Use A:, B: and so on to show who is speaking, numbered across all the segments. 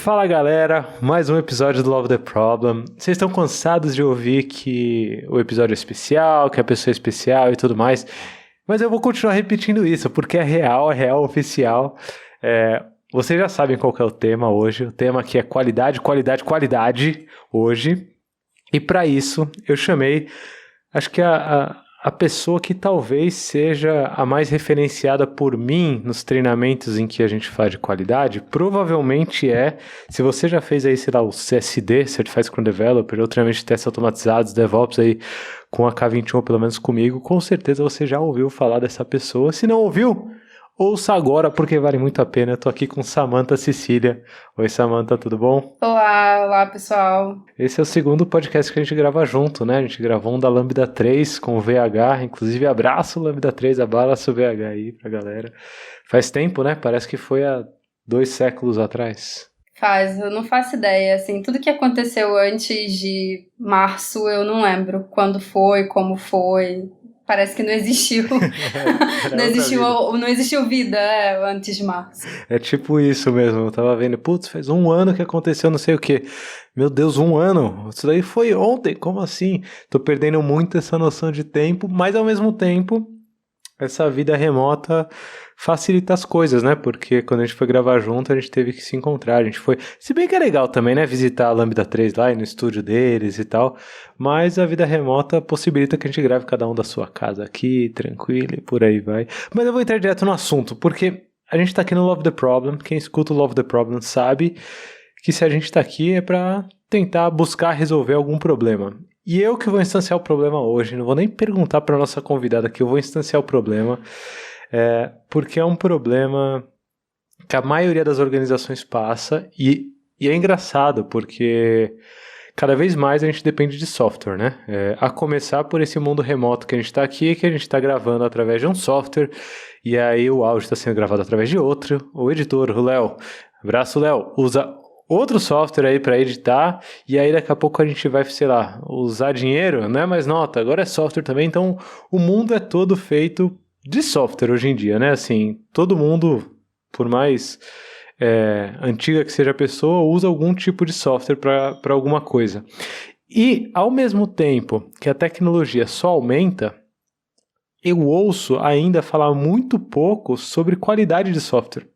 A: Fala galera, mais um episódio do Love the Problem. Vocês estão cansados de ouvir que o episódio é especial, que a pessoa é especial e tudo mais, mas eu vou continuar repetindo isso, porque é real oficial. Vocês já sabem qual que é o tema hoje, o tema aqui é qualidade hoje, e para isso eu chamei, acho que a pessoa que talvez seja a mais referenciada por mim nos treinamentos em que a gente faz de qualidade, provavelmente se você já fez aí, sei lá, o CSD, Certified Scrum Developer, ou treinamento de testes automatizados, DevOps aí com a K21, pelo menos comigo, com certeza você já ouviu falar dessa pessoa. Se não ouviu, ouça agora, porque vale muito a pena. Eu tô aqui com Samantha Cecília. Oi, Samantha, tudo bom?
B: Olá, pessoal.
A: Esse é o segundo podcast que a gente grava junto, né? A gente gravou um da Lambda 3 com o VH, inclusive abraço Lambda 3, abraço o VH aí pra galera. Faz tempo, né? Parece que foi há 2 séculos atrás.
B: Eu não faço ideia, assim, tudo que aconteceu antes de março eu não lembro quando foi, como foi. Parece que não existiu. Não existiu vida antes de março.
A: É tipo isso mesmo, eu tava vendo, putz, faz 1 ano que aconteceu não sei o que. Meu Deus, 1 ano? Isso daí foi ontem, como assim? Tô perdendo muito essa noção de tempo, mas ao mesmo tempo, essa vida remota facilita as coisas, né? Porque quando a gente foi gravar junto, a gente teve que se encontrar, a gente foi... Se bem que é legal também, né? Visitar a Lambda 3 lá no estúdio deles e tal, mas a vida remota possibilita que a gente grave cada um da sua casa aqui, tranquilo, e por aí vai. Mas eu vou entrar direto no assunto, porque a gente tá aqui no Love the Problem, quem escuta o Love the Problem sabe que se a gente tá aqui é pra tentar buscar resolver algum problema. E eu que vou instanciar o problema hoje, não vou nem perguntar para nossa convidada aqui, eu vou instanciar o problema, porque é um problema que a maioria das organizações passa, e é engraçado, porque cada vez mais a gente depende de software, né? A começar por esse mundo remoto que a gente está aqui, que a gente está gravando através de um software, e aí o áudio está sendo gravado através de outro, o editor, o Léo, abraço Léo, usa outro software aí para editar, e aí daqui a pouco a gente vai, sei lá, usar dinheiro, não é mais nota, agora é software também, então o mundo é todo feito de software hoje em dia, né? Assim, todo mundo, por mais antiga que seja a pessoa, usa algum tipo de software para alguma coisa. E ao mesmo tempo que a tecnologia só aumenta, eu ouço ainda falar muito pouco sobre qualidade de software,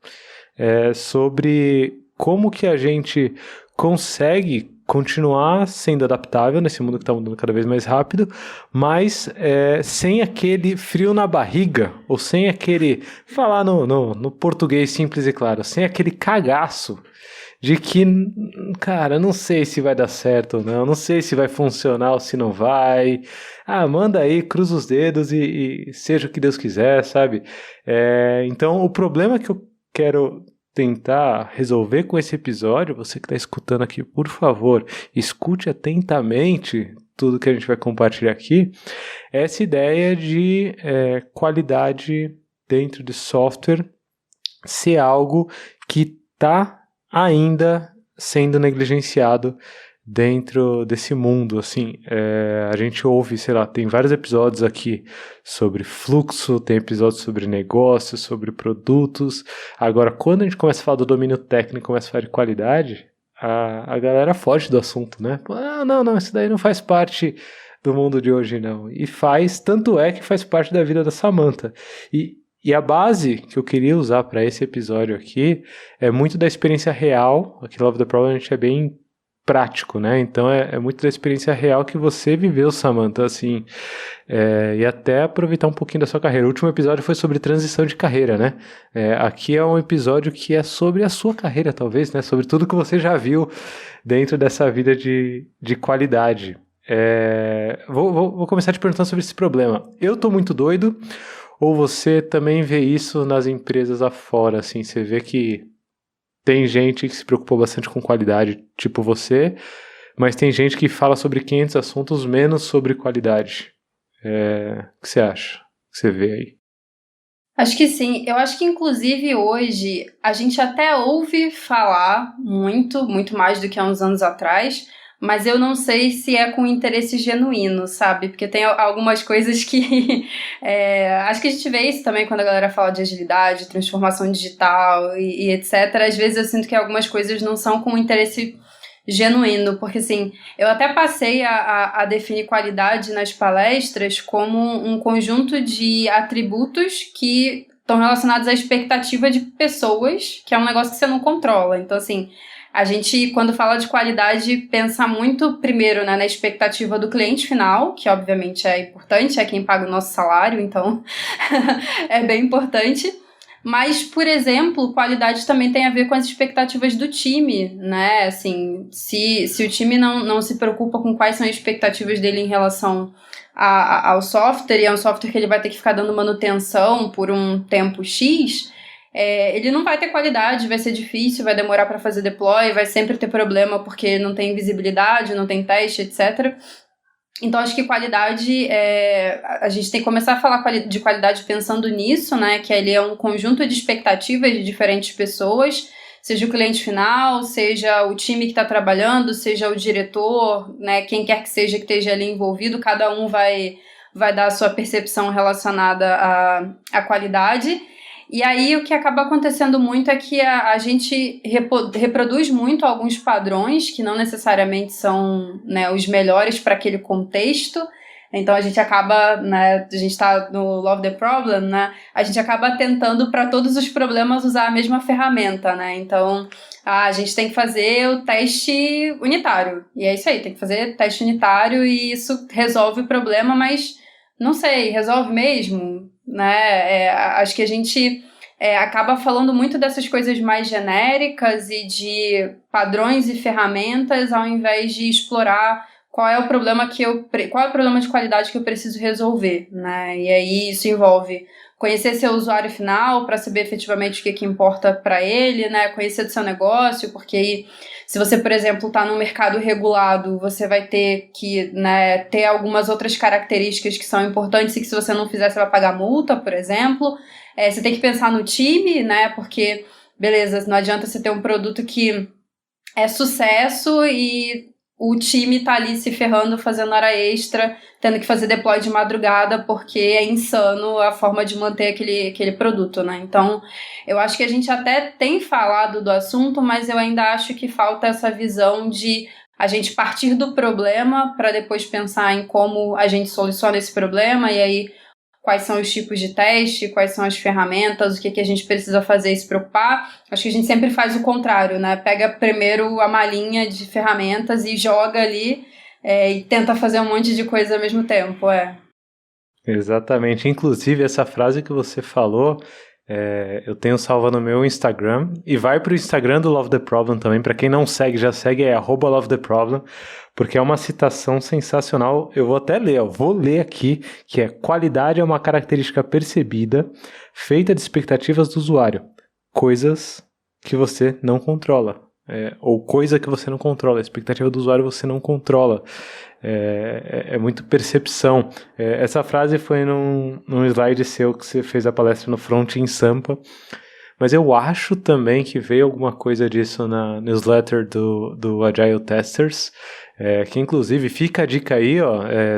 A: sobre como que a gente consegue continuar sendo adaptável nesse mundo que está mudando cada vez mais rápido, mas sem aquele frio na barriga, ou sem aquele, falar no português simples e claro, sem aquele cagaço de que, cara, não sei se vai dar certo ou não sei se vai funcionar ou se não vai. Manda aí, cruza os dedos e seja o que Deus quiser, sabe? Então, o problema que eu quero tentar resolver com esse episódio, você que está escutando aqui, por favor, escute atentamente tudo que a gente vai compartilhar aqui, é essa ideia de qualidade dentro de software ser algo que está ainda sendo negligenciado dentro desse mundo, assim, a gente ouve, sei lá, tem vários episódios aqui sobre fluxo, tem episódios sobre negócios, sobre produtos. Agora, quando a gente começa a falar do domínio técnico, começa a falar de qualidade, a galera foge do assunto, né? Não, isso daí não faz parte do mundo de hoje, não. E faz, tanto é que faz parte da vida da Samantha. E a base que eu queria usar para esse episódio aqui é muito da experiência real. Aqui no Love the Problem a gente é bem prático, né? Então é muito da experiência real que você viveu, Samantha, assim, e até aproveitar um pouquinho da sua carreira. O último episódio foi sobre transição de carreira, né? Aqui é um episódio que é sobre a sua carreira, talvez, né? Sobre tudo que você já viu dentro dessa vida de qualidade. Vou começar te perguntando sobre esse problema. Eu tô muito doido, ou você também vê isso nas empresas afora, assim, você vê que tem gente que se preocupou bastante com qualidade, tipo você, mas tem gente que fala sobre 500 assuntos, menos sobre qualidade. O que você acha? O que você vê aí?
B: Acho que sim. Eu acho que, inclusive, hoje, a gente até ouve falar muito mais do que há uns anos atrás, mas eu não sei se é com interesse genuíno, sabe? Porque tem algumas coisas que... acho que a gente vê isso também quando a galera fala de agilidade, transformação digital e etc. Às vezes eu sinto que algumas coisas não são com interesse genuíno, porque assim, eu até passei a definir qualidade nas palestras como um conjunto de atributos que estão relacionados à expectativa de pessoas, que é um negócio que você não controla. Então, assim, a gente, quando fala de qualidade, pensa muito, primeiro, né, na expectativa do cliente final, que obviamente é importante, é quem paga o nosso salário, então é bem importante. Mas, por exemplo, qualidade também tem a ver com as expectativas do time, né? Assim, se o time não se preocupa com quais são as expectativas dele em relação ao software, e é um software que ele vai ter que ficar dando manutenção por um tempo X, ele não vai ter qualidade, vai ser difícil, vai demorar para fazer deploy, vai sempre ter problema porque não tem visibilidade, não tem teste, etc. Então, acho que qualidade, a gente tem que começar a falar de qualidade pensando nisso, né? Que ele é um conjunto de expectativas de diferentes pessoas, seja o cliente final, seja o time que está trabalhando, seja o diretor, né? Quem quer que seja que esteja ali envolvido, cada um vai dar a sua percepção relacionada à qualidade. E aí o que acaba acontecendo muito é que a gente reproduz muito alguns padrões que não necessariamente são, né, os melhores para aquele contexto. Então a gente acaba, né, a gente está no Love the Problem, né, a gente acaba tentando para todos os problemas usar a mesma ferramenta, né. Então a gente tem que fazer o teste unitário. E é isso aí, tem que fazer teste unitário e isso resolve o problema, mas não sei, resolve mesmo? Né? Acho que a gente acaba falando muito dessas coisas mais genéricas e de padrões e ferramentas ao invés de explorar qual é o problema de qualidade que eu preciso resolver, né? E aí isso envolve conhecer seu usuário final para saber efetivamente o que importa para ele, né? Conhecer do seu negócio, porque aí, se você, por exemplo, está num mercado regulado, você vai ter que, né, ter algumas outras características que são importantes e que se você não fizer, você vai pagar multa, por exemplo. Você tem que pensar no time, né? Porque, beleza, não adianta você ter um produto que é sucesso e o time tá ali se ferrando, fazendo hora extra, tendo que fazer deploy de madrugada, porque é insano a forma de manter aquele produto, né? Então, eu acho que a gente até tem falado do assunto, mas eu ainda acho que falta essa visão de a gente partir do problema para depois pensar em como a gente soluciona esse problema, e aí quais são os tipos de teste, quais são as ferramentas, o que a gente precisa fazer e se preocupar. Acho que a gente sempre faz o contrário, né? Pega primeiro a malinha de ferramentas e joga ali e tenta fazer um monte de coisa ao mesmo tempo,
A: Exatamente. Inclusive, essa frase que você falou, eu tenho salva no meu Instagram, e vai pro Instagram do Love the Problem também. Para quem não segue, já segue, @LoveTheProblem, porque é uma citação sensacional. Eu vou até ler, vou ler aqui, que é: qualidade é uma característica percebida, feita de expectativas do usuário, coisas que você não controla. Ou coisa que você não controla, a expectativa do usuário você não controla. É muito percepção. Essa frase foi num slide seu que você fez a palestra no Front em Sampa, mas eu acho também que veio alguma coisa disso na newsletter do Agile Testers, que inclusive fica a dica aí,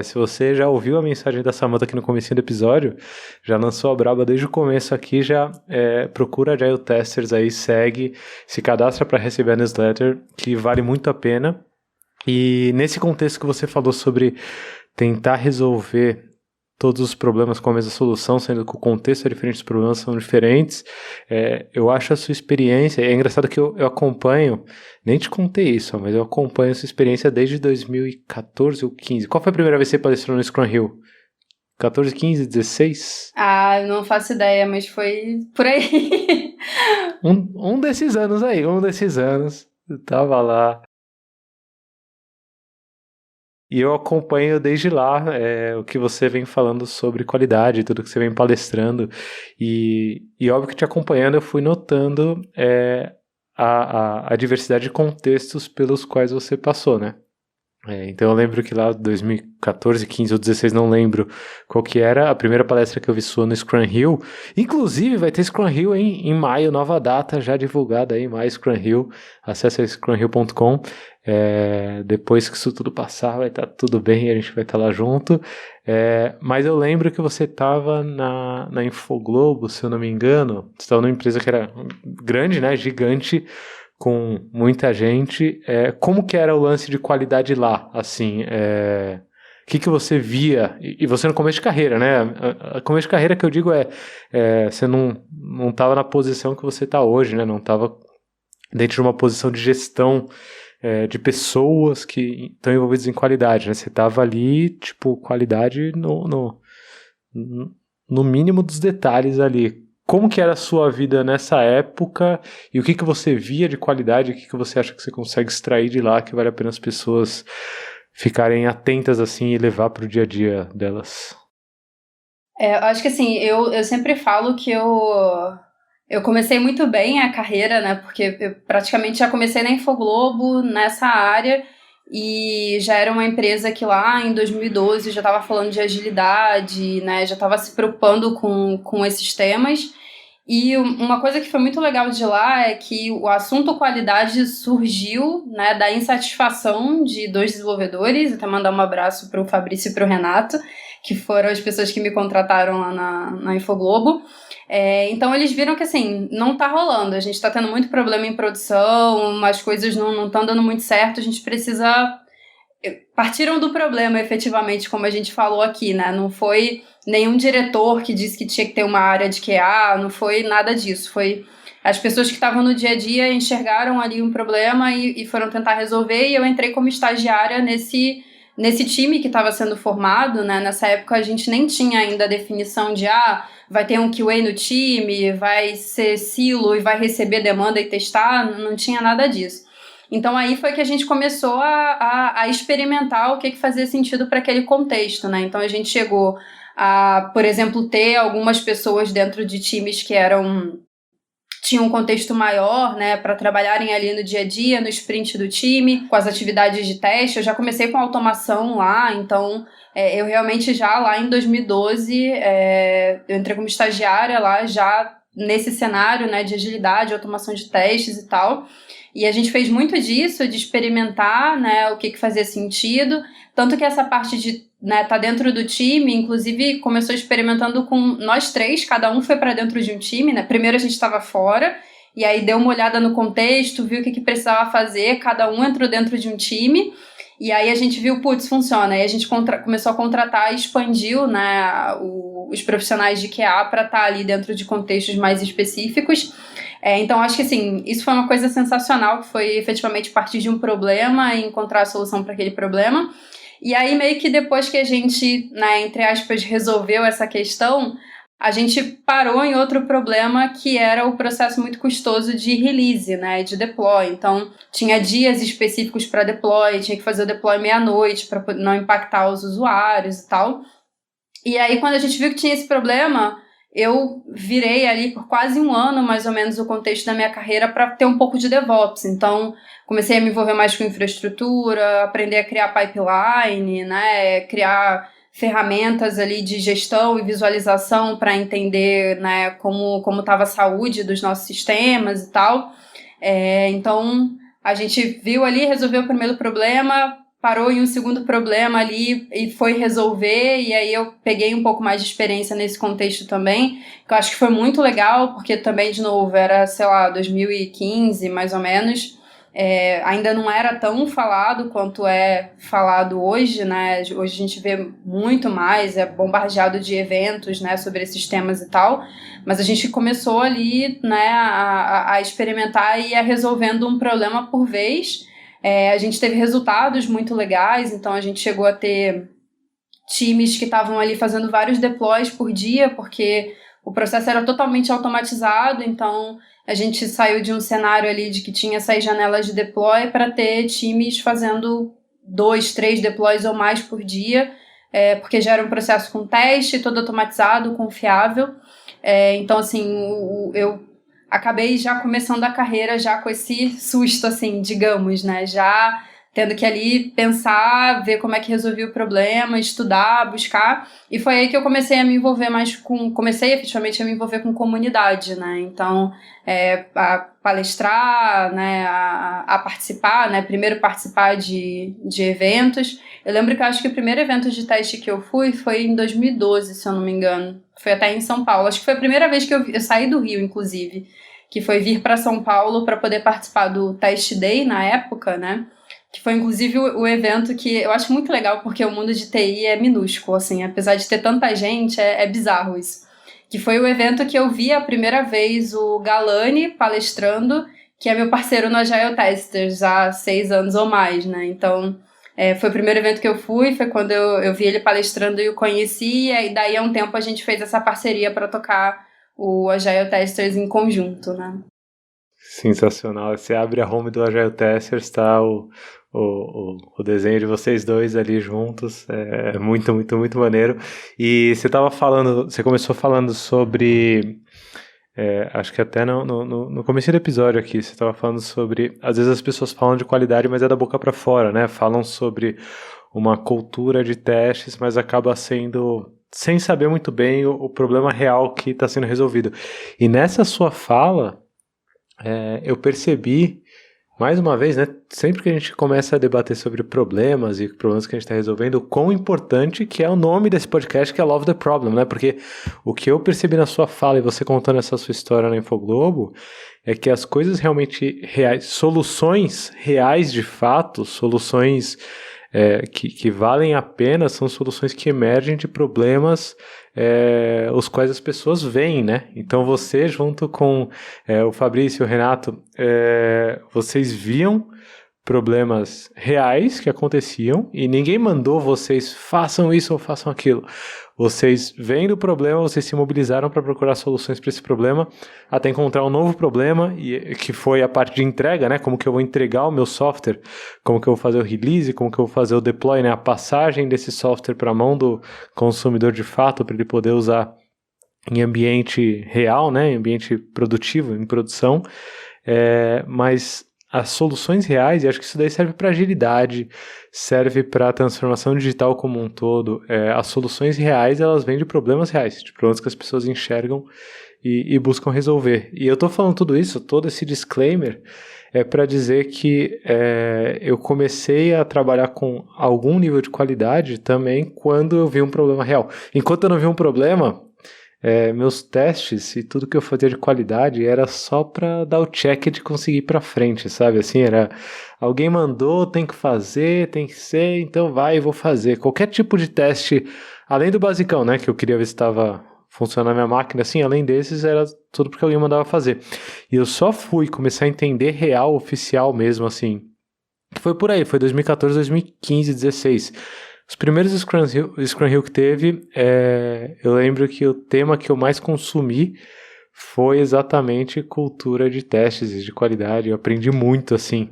A: se você já ouviu a mensagem da Samantha aqui no comecinho do episódio, já lançou a braba desde o começo aqui, já procura Agile Testers aí, segue, se cadastra para receber a newsletter, que vale muito a pena. E nesse contexto que você falou sobre tentar resolver todos os problemas com a mesma solução, sendo que o contexto é diferente, os problemas são diferentes, eu acho a sua experiência, é engraçado que eu acompanho, nem te contei isso, mas eu acompanho a sua experiência desde 2014 ou 15. Qual foi a primeira vez que você palestrou no Scrum Hill? 14, 15, 16?
B: Eu não faço ideia, mas foi por aí.
A: um desses anos aí, eu tava lá. E eu acompanho desde lá o que você vem falando sobre qualidade, tudo que você vem palestrando. E óbvio que te acompanhando eu fui notando a diversidade de contextos pelos quais você passou, né? Então eu lembro que lá 2014, 15 ou 16, não lembro qual que era, a primeira palestra que eu vi sua no Scrum Hill. Inclusive vai ter Scrum Hill em maio, nova data já divulgada aí, mais Scrum Hill. Acesse scrumhill.com. Depois que isso tudo passar, vai estar tudo bem, a gente vai estar lá junto. Mas eu lembro que você estava na Infoglobo, se eu não me engano. Você estava numa empresa que era grande, né, gigante, com muita gente. Como que era o lance de qualidade lá? Assim, o que você via? E você no começo de carreira, né? A começo de carreira que eu digo você não estava na posição que você está hoje, né? Não estava dentro de uma posição de gestão de pessoas que estão envolvidas em qualidade, né? Você estava ali, tipo, qualidade no mínimo dos detalhes ali. Como que era a sua vida nessa época e o que você via de qualidade, o que você acha que você consegue extrair de lá que vale a pena as pessoas ficarem atentas assim e levar para o dia a dia delas?
B: Eu acho que assim, eu sempre falo que eu comecei muito bem a carreira, né? Porque eu praticamente já comecei na Infoglobo, nessa área, e já era uma empresa que lá em 2012 já estava falando de agilidade, né? Já estava se preocupando com esses temas. E uma coisa que foi muito legal de lá é que o assunto qualidade surgiu, né, da insatisfação de 2 desenvolvedores. Até mandar um abraço para o Fabrício e para o Renato, que foram as pessoas que me contrataram lá na Infoglobo. Então eles viram que assim, não tá rolando, a gente tá tendo muito problema em produção, as coisas não estão dando muito certo, a gente precisa... Partiram do problema, efetivamente, como a gente falou aqui, né? Não foi nenhum diretor que disse que tinha que ter uma área de QA, não foi nada disso. Foi as pessoas que estavam no dia a dia enxergaram ali um problema e foram tentar resolver, e eu entrei como estagiária nesse time que estava sendo formado, né? Nessa época a gente nem tinha ainda a definição de vai ter um QA no time, vai ser silo e vai receber demanda e testar, não tinha nada disso. Então aí foi que a gente começou a experimentar o que fazia sentido para aquele contexto, né? Então a gente chegou a, por exemplo, ter algumas pessoas dentro de times que tinham um contexto maior, né, para trabalharem ali no dia a dia, no sprint do time, com as atividades de teste. Eu já comecei com automação lá, então eu realmente já lá em 2012, eu entrei como estagiária lá já nesse cenário, né, de agilidade, automação de testes e tal. E a gente fez muito disso, de experimentar, né, o que fazia sentido, tanto que essa parte de tá dentro do time, inclusive começou experimentando com nós 3, cada um foi para dentro de um time, né? Primeiro a gente estava fora, e aí deu uma olhada no contexto, viu o que precisava fazer, cada um entrou dentro de um time, e aí a gente viu, putz, funciona. Aí a gente começou a contratar e expandiu, né, os profissionais de QA para estar ali dentro de contextos mais específicos. Então, acho que assim, isso foi uma coisa sensacional, que foi efetivamente partir de um problema e encontrar a solução para aquele problema. E aí, meio que depois que a gente, né, entre aspas, resolveu essa questão, a gente parou em outro problema, que era o processo muito custoso de release, né, de deploy. Então, tinha dias específicos para deploy, tinha que fazer o deploy meia-noite para não impactar os usuários e tal. E aí, quando a gente viu que tinha esse problema, eu virei ali por quase um ano, mais ou menos, o contexto da minha carreira para ter um pouco de DevOps. Então, comecei a me envolver mais com infraestrutura, aprender a criar pipeline, né, criar ferramentas ali de gestão e visualização para entender, né, como estava a saúde dos nossos sistemas e tal. Então, a gente viu ali, resolveu o primeiro problema, parou em um segundo problema ali e foi resolver, e aí eu peguei um pouco mais de experiência nesse contexto também, que eu acho que foi muito legal, porque também, de novo, era, sei lá, 2015, mais ou menos, ainda não era tão falado quanto é falado hoje, né? Hoje a gente vê muito mais, é bombardeado de eventos, né, sobre esses temas e tal, mas a gente começou ali, né, a experimentar e a resolvendo um problema por vez. A gente teve resultados muito legais, então a gente chegou a ter times que estavam ali fazendo vários deploys por dia, porque o processo era totalmente automatizado, então a gente saiu de um cenário ali de que tinha 6 janelas de deploy para ter times fazendo 2, 3 deploys ou mais por dia, porque já era um processo com teste, todo automatizado, confiável. Então, assim, eu acabei já começando a carreira já com esse susto, assim, digamos, né? Já tendo que ali pensar, ver como é que resolvia o problema, estudar, buscar. E foi aí que eu comecei a me envolver comecei efetivamente a me envolver com comunidade, né? Então, a palestrar, né? A participar, né? Primeiro participar de eventos. Eu lembro que eu acho que o primeiro evento de teste que eu fui foi em 2012, se eu não me engano. Foi até em São Paulo. Acho que foi a primeira vez que eu saí do Rio, inclusive, que foi vir para São Paulo para poder participar do Test Day na época, né? Que foi, inclusive, o evento que eu acho muito legal, porque o mundo de TI é minúsculo, assim, apesar de ter tanta gente, é bizarro isso. Que foi o evento que eu vi a primeira vez o Galani palestrando, que é meu parceiro no Agile Testers há 6 anos ou mais, né? Então, foi o primeiro evento que eu fui, foi quando eu vi ele palestrando e o conheci, e daí há um tempo a gente fez essa parceria para tocar o Agile Testers em conjunto, né?
A: Sensacional. Você abre a home do Agile Testers, tá o desenho de vocês dois ali juntos. É muito, muito, muito maneiro. E você começou falando sobre, acho que até no começo do episódio aqui, você estava falando sobre, às vezes as pessoas falam de qualidade, mas é da boca para fora, né? Falam sobre uma cultura de testes, mas acaba sendo sem saber muito bem o problema real que está sendo resolvido. E nessa sua fala, eu percebi, mais uma vez, né, sempre que a gente começa a debater sobre problemas e problemas que a gente está resolvendo, o quão importante que é o nome desse podcast, que é Love the Problem, né? Porque o que eu percebi na sua fala e você contando essa sua história na Infoglobo é que as coisas realmente reais, soluções reais de fato, soluções que valem a pena, são soluções que emergem de problemas os quais as pessoas veem, né? Então você, junto com o Fabrício e o Renato, vocês viam problemas reais que aconteciam e ninguém mandou vocês façam isso ou façam aquilo. Vocês vendo o problema, vocês se mobilizaram para procurar soluções para esse problema, até encontrar um novo problema, que foi a parte de entrega, né? Como que eu vou entregar o meu software, como que eu vou fazer o release, como que eu vou fazer o deploy, né? A passagem desse software para a mão do consumidor de fato, para ele poder usar em ambiente real, né? Em ambiente produtivo, em produção. Mas as soluções reais, e acho que isso daí serve para agilidade, serve para transformação digital como um todo. As soluções reais, elas vêm de problemas reais, de problemas que as pessoas enxergam e buscam resolver. E eu estou falando tudo isso, todo esse disclaimer, para dizer que eu comecei a trabalhar com algum nível de qualidade também quando eu vi um problema real. Enquanto eu não vi um problema, meus testes e tudo que eu fazia de qualidade era só para dar o check de conseguir ir para frente, sabe? Assim, era alguém mandou, tem que fazer, tem que ser, então vai, vou fazer. Qualquer tipo de teste, além do basicão, né? Que eu queria ver se estava funcionando a minha máquina, assim, além desses, era tudo porque alguém mandava fazer. E eu só fui começar a entender real, oficial mesmo, assim. Foi por aí, foi 2014, 2015, 2016. Os primeiros Scrum Hill que teve, eu lembro que o tema que eu mais consumi foi exatamente cultura de testes e de qualidade. Eu aprendi muito, assim,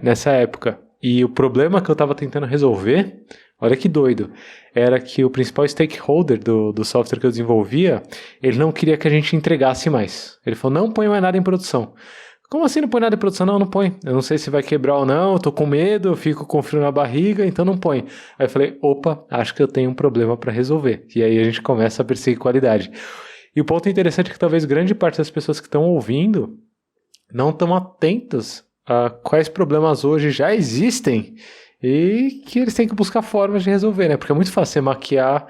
A: nessa época. E o problema que eu estava tentando resolver, olha que doido, era que o principal stakeholder do software que eu desenvolvia, ele não queria que a gente entregasse mais. Ele falou, não põe mais nada em produção. Como assim não põe nada em produção? Não põe. Eu não sei se vai quebrar ou não, eu tô com medo, eu fico com frio na barriga, então não põe. Aí eu falei, opa, acho que eu tenho um problema para resolver. E aí a gente começa a perseguir qualidade. E o ponto interessante é que talvez grande parte das pessoas que estão ouvindo não estão atentas a quais problemas hoje já existem e que eles têm que buscar formas de resolver, né? Porque é muito fácil você maquiar,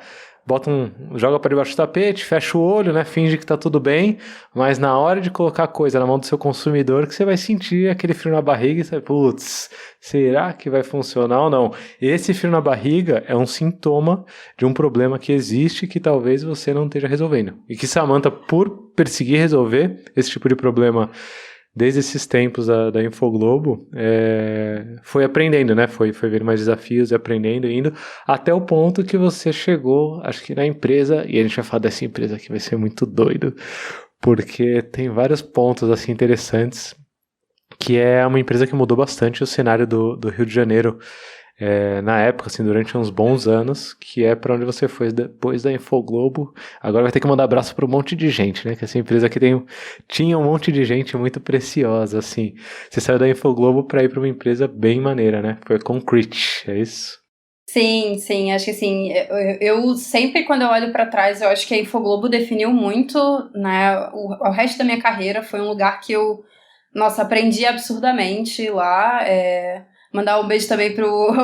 A: joga para debaixo do tapete, fecha o olho, né? Finge que tá tudo bem, mas na hora de colocar a coisa na mão do seu consumidor que você vai sentir aquele frio na barriga e você vai, putz, será que vai funcionar ou não? Esse frio na barriga é um sintoma de um problema que existe que talvez você não esteja resolvendo. E que Samantha, por perseguir resolver esse tipo de problema desde esses tempos da Infoglobo, foi aprendendo, né? Foi vendo mais desafios e aprendendo, indo até o ponto que você chegou, acho que na empresa, e a gente vai falar dessa empresa que vai ser muito doido, porque tem vários pontos assim interessantes, que é uma empresa que mudou bastante o cenário do Rio de Janeiro na época, assim, durante uns bons anos, que é para onde você foi depois da Infoglobo. Agora vai ter que mandar abraço para um monte de gente, né? Que essa empresa aqui tinha um monte de gente muito preciosa, assim. Você saiu da Infoglobo para ir para uma empresa bem maneira, né? Foi a Concrete, é isso?
B: Sim, sim, acho que assim, eu sempre quando eu olho para trás, eu acho que a Infoglobo definiu muito, né, o resto da minha carreira. Foi um lugar que eu, nossa, aprendi absurdamente lá. Mandar um beijo também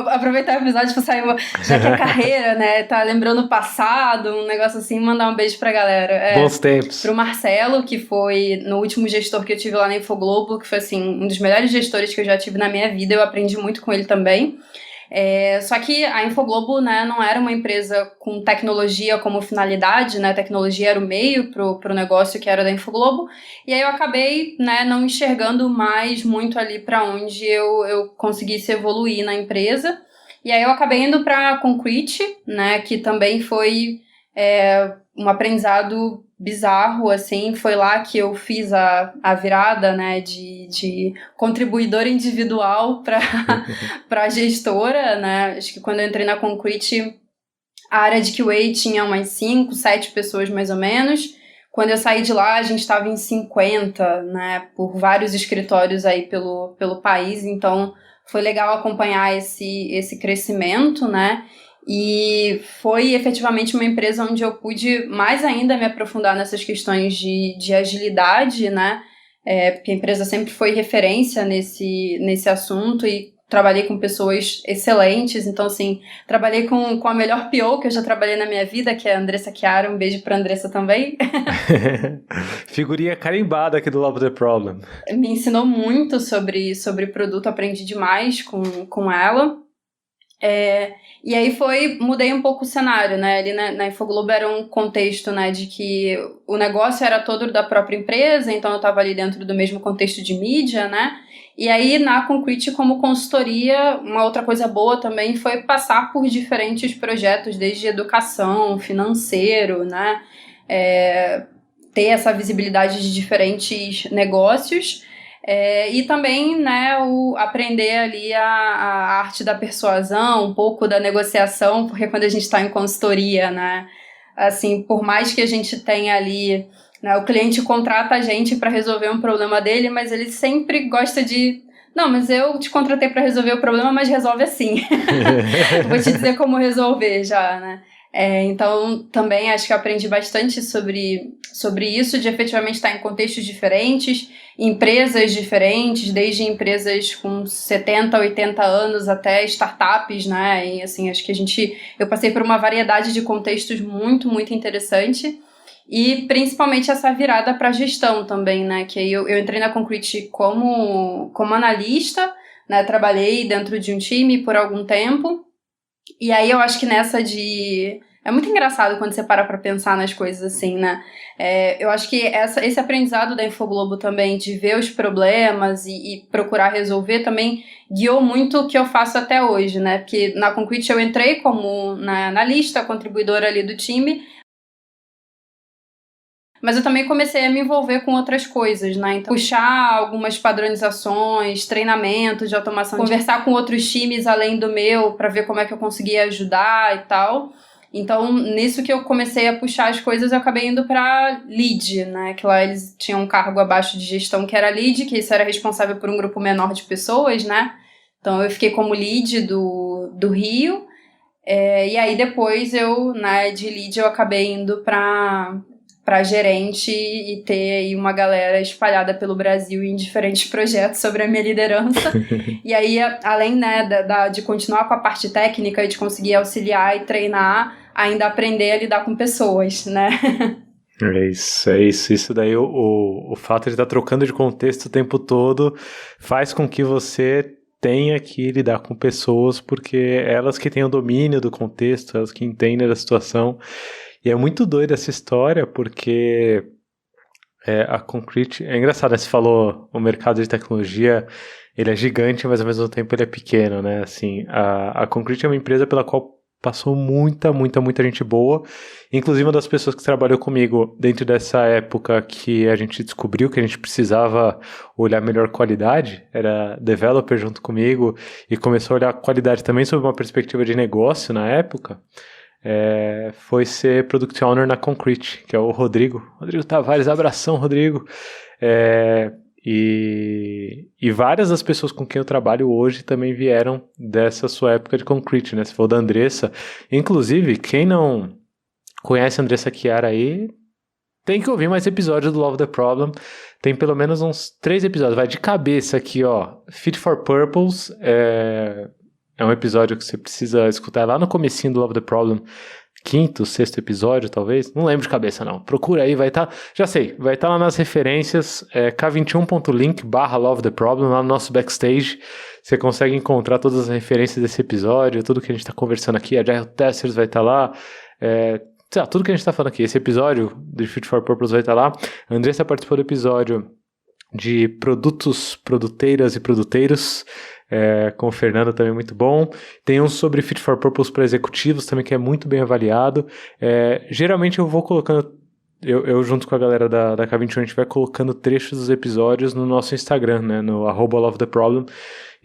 B: aproveitar o episódio pra sair, já que a carreira, né, tá lembrando o passado, um negócio assim, mandar um beijo pra galera.
A: Bons tempos.
B: Pro Marcelo, que foi no último gestor que eu tive lá na Infoglobo, que foi assim, um dos melhores gestores que eu já tive na minha vida. Eu aprendi muito com ele também. Só que a Infoglobo, né, não era uma empresa com tecnologia como finalidade, né? A tecnologia era o meio pro negócio que era da Infoglobo. E aí eu acabei, né, não enxergando mais muito ali para onde eu conseguisse evoluir na empresa. E aí eu acabei indo para a Concrete, né, que também foi um aprendizado bizarro, assim. Foi lá que eu fiz a virada, né, de contribuidora individual para gestora, né. Acho que quando eu entrei na Concrete, a área de QA tinha umas 5, 7 pessoas mais ou menos. Quando eu saí de lá, a gente estava em 50, né, por vários escritórios aí pelo país. Então foi legal acompanhar esse crescimento, né. E foi efetivamente uma empresa onde eu pude mais ainda me aprofundar nessas questões de agilidade, né? Porque a empresa sempre foi referência nesse assunto e trabalhei com pessoas excelentes. Então, assim, trabalhei com a melhor PO que eu já trabalhei na minha vida, que é a Andressa Chiara. Um beijo pra Andressa também.
A: Figurinha carimbada aqui do Love the Problem.
B: Me ensinou muito sobre produto, aprendi demais com ela. E aí mudei um pouco o cenário, né? Ali na Infoglobo era um contexto, né, de que o negócio era todo da própria empresa, então eu estava ali dentro do mesmo contexto de mídia, né? E aí na Concrete, como consultoria, uma outra coisa boa também foi passar por diferentes projetos, desde educação, financeiro, né? Ter essa visibilidade de diferentes negócios. E também, né, aprender ali a arte da persuasão, um pouco da negociação, porque quando a gente está em consultoria, né, assim, por mais que a gente tenha ali, né, o cliente contrata a gente para resolver um problema dele, mas ele sempre gosta de... Não, mas eu te contratei para resolver o problema, mas resolve assim. Vou te dizer como resolver já, né? Então, também acho que eu aprendi bastante sobre isso, de efetivamente estar em contextos diferentes, empresas diferentes, desde empresas com 70, 80 anos até startups, né? E assim, acho que eu passei por uma variedade de contextos muito, muito interessante. E principalmente essa virada para gestão também, né? Que aí eu entrei na Concrete como analista, né? Trabalhei dentro de um time por algum tempo. E aí eu acho que nessa de... É muito engraçado quando você para pra pensar nas coisas assim, né? Eu acho que esse aprendizado da Infoglobo também, de ver os problemas e procurar resolver, também guiou muito o que eu faço até hoje, né? Porque na Concrete eu entrei como analista, contribuidora ali do time, mas eu também comecei a me envolver com outras coisas, né? Então, puxar algumas padronizações, treinamento de automação, conversar com outros times além do meu, para ver como é que eu conseguia ajudar e tal. Então, nisso que eu comecei a puxar as coisas, eu acabei indo para lead, né? Que lá eles tinham um cargo abaixo de gestão que era lead, que isso era responsável por um grupo menor de pessoas, né? Então, eu fiquei como lead do Rio. E aí, depois, de lead, eu acabei indo para gerente e ter aí uma galera espalhada pelo Brasil em diferentes projetos sobre a minha liderança. E aí, além, né, de continuar com a parte técnica e de conseguir auxiliar e treinar, ainda aprender a lidar com pessoas, né?
A: É isso. Isso daí, o fato de estar trocando de contexto o tempo todo faz com que você tenha que lidar com pessoas, porque elas que têm o domínio do contexto, elas que entendem da situação. E é muito doida essa história, porque a Concrete... É engraçado, né? Você falou, o mercado de tecnologia, ele é gigante, mas ao mesmo tempo ele é pequeno, né? Assim, a Concrete é uma empresa pela qual passou muita gente boa. Inclusive, uma das pessoas que trabalhou comigo dentro dessa época que a gente descobriu que a gente precisava olhar melhor qualidade, era developer junto comigo e começou a olhar a qualidade também sob uma perspectiva de negócio na época. Foi ser Product Owner na Concrete, que é o Rodrigo Tavares. Abração, Rodrigo. E várias das pessoas com quem eu trabalho hoje também vieram dessa sua época de Concrete, né? Se for da Andressa. Inclusive, quem não conhece a Andressa Chiara aí, tem que ouvir mais episódios do Love the Problem. Tem pelo menos uns 3 episódios. Vai de cabeça aqui, ó. Fit for Purpose é um episódio que você precisa escutar lá no comecinho do Love the Problem. 5º, 6º episódio, talvez. Não lembro de cabeça, não. Procura aí, vai estar... Já sei, vai estar lá nas referências, k21.link/Love the Problem, lá no nosso backstage. Você consegue encontrar todas as referências desse episódio, tudo que a gente está conversando aqui. A Agile Testers vai estar lá. Tudo que a gente está falando aqui. Esse episódio de Fit for Purpose vai estar lá. A Andressa participou do episódio de produtos, produteiras e produteiros, com o Fernando também, muito bom. Tem um sobre Fit for Purpose para executivos também, que é muito bem avaliado. Geralmente eu vou colocando, eu junto com a galera da K21, a gente vai colocando trechos dos episódios no nosso Instagram, né, no @LoveTheProblem.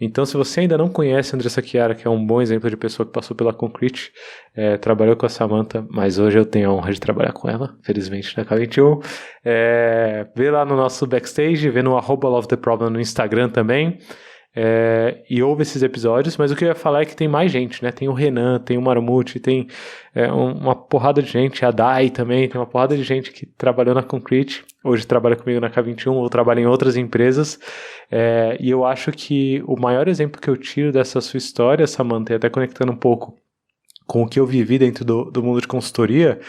A: Então, se você ainda não conhece a Andressa Chiara, que é um bom exemplo de pessoa que passou pela Concrete, trabalhou com a Samantha, mas hoje eu tenho a honra de trabalhar com ela, felizmente, na K21. Vê lá no nosso backstage, vê no @LoveTheProblem no Instagram também. E ouve esses episódios, mas o que eu ia falar é que tem mais gente, né? Tem o Renan, tem o Marmute, tem uma porrada de gente, a Dai também, tem uma porrada de gente que trabalhou na Concrete, hoje trabalha comigo na K21 ou trabalha em outras empresas, e eu acho que o maior exemplo que eu tiro dessa sua história, Samantha, e até conectando um pouco com o que eu vivi dentro do mundo de consultoria,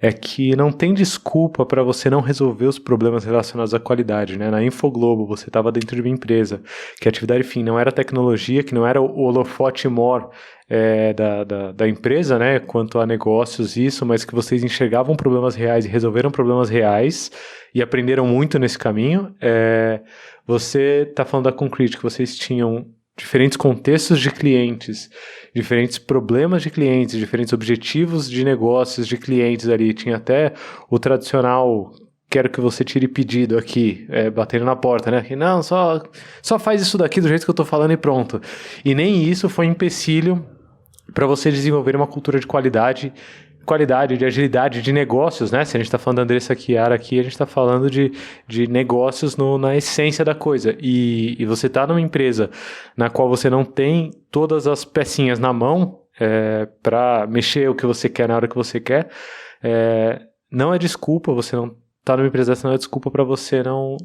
A: é que não tem desculpa para você não resolver os problemas relacionados à qualidade, né? Na Infoglobo, você estava dentro de uma empresa que a atividade fim não era tecnologia, que não era o holofote mor da empresa, né? Quanto a negócios, isso, mas que vocês enxergavam problemas reais e resolveram problemas reais e aprenderam muito nesse caminho. Você está falando da Concrete, que vocês tinham diferentes contextos de clientes, diferentes problemas de clientes, diferentes objetivos de negócios de clientes ali. Tinha até o tradicional, quero que você tire pedido aqui, batendo na porta, né? Que não, só faz isso daqui do jeito que eu tô falando e pronto. E nem isso foi empecilho para você desenvolver uma cultura de qualidade, de agilidade, de negócios, né? Se a gente está falando da Andressa Chiara aqui, a gente está falando de negócios na essência da coisa. E você está numa empresa na qual você não tem todas as pecinhas na mão para mexer o que você quer na hora que você quer. Não é desculpa, você não tá numa empresa dessa, não é desculpa para você não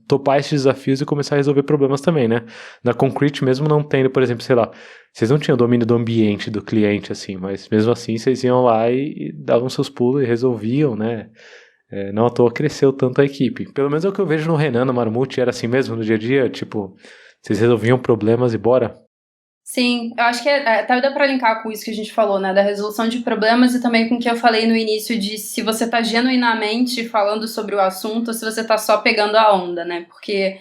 A: topar esses desafios e começar a resolver problemas também, né? Na Concrete, mesmo não tendo, por exemplo, sei lá, vocês não tinham domínio do ambiente do cliente, assim, mas mesmo assim vocês iam lá e davam seus pulos e resolviam, né? Não à toa cresceu tanto a equipe. Pelo menos é o que eu vejo no Renan, no Marmute, era assim mesmo no dia a dia, tipo, vocês resolviam problemas e bora?
B: Sim, eu acho que até dá pra linkar com isso que a gente falou, né, da resolução de problemas e também com o que eu falei no início de se você tá genuinamente falando sobre o assunto ou se você tá só pegando a onda, né, porque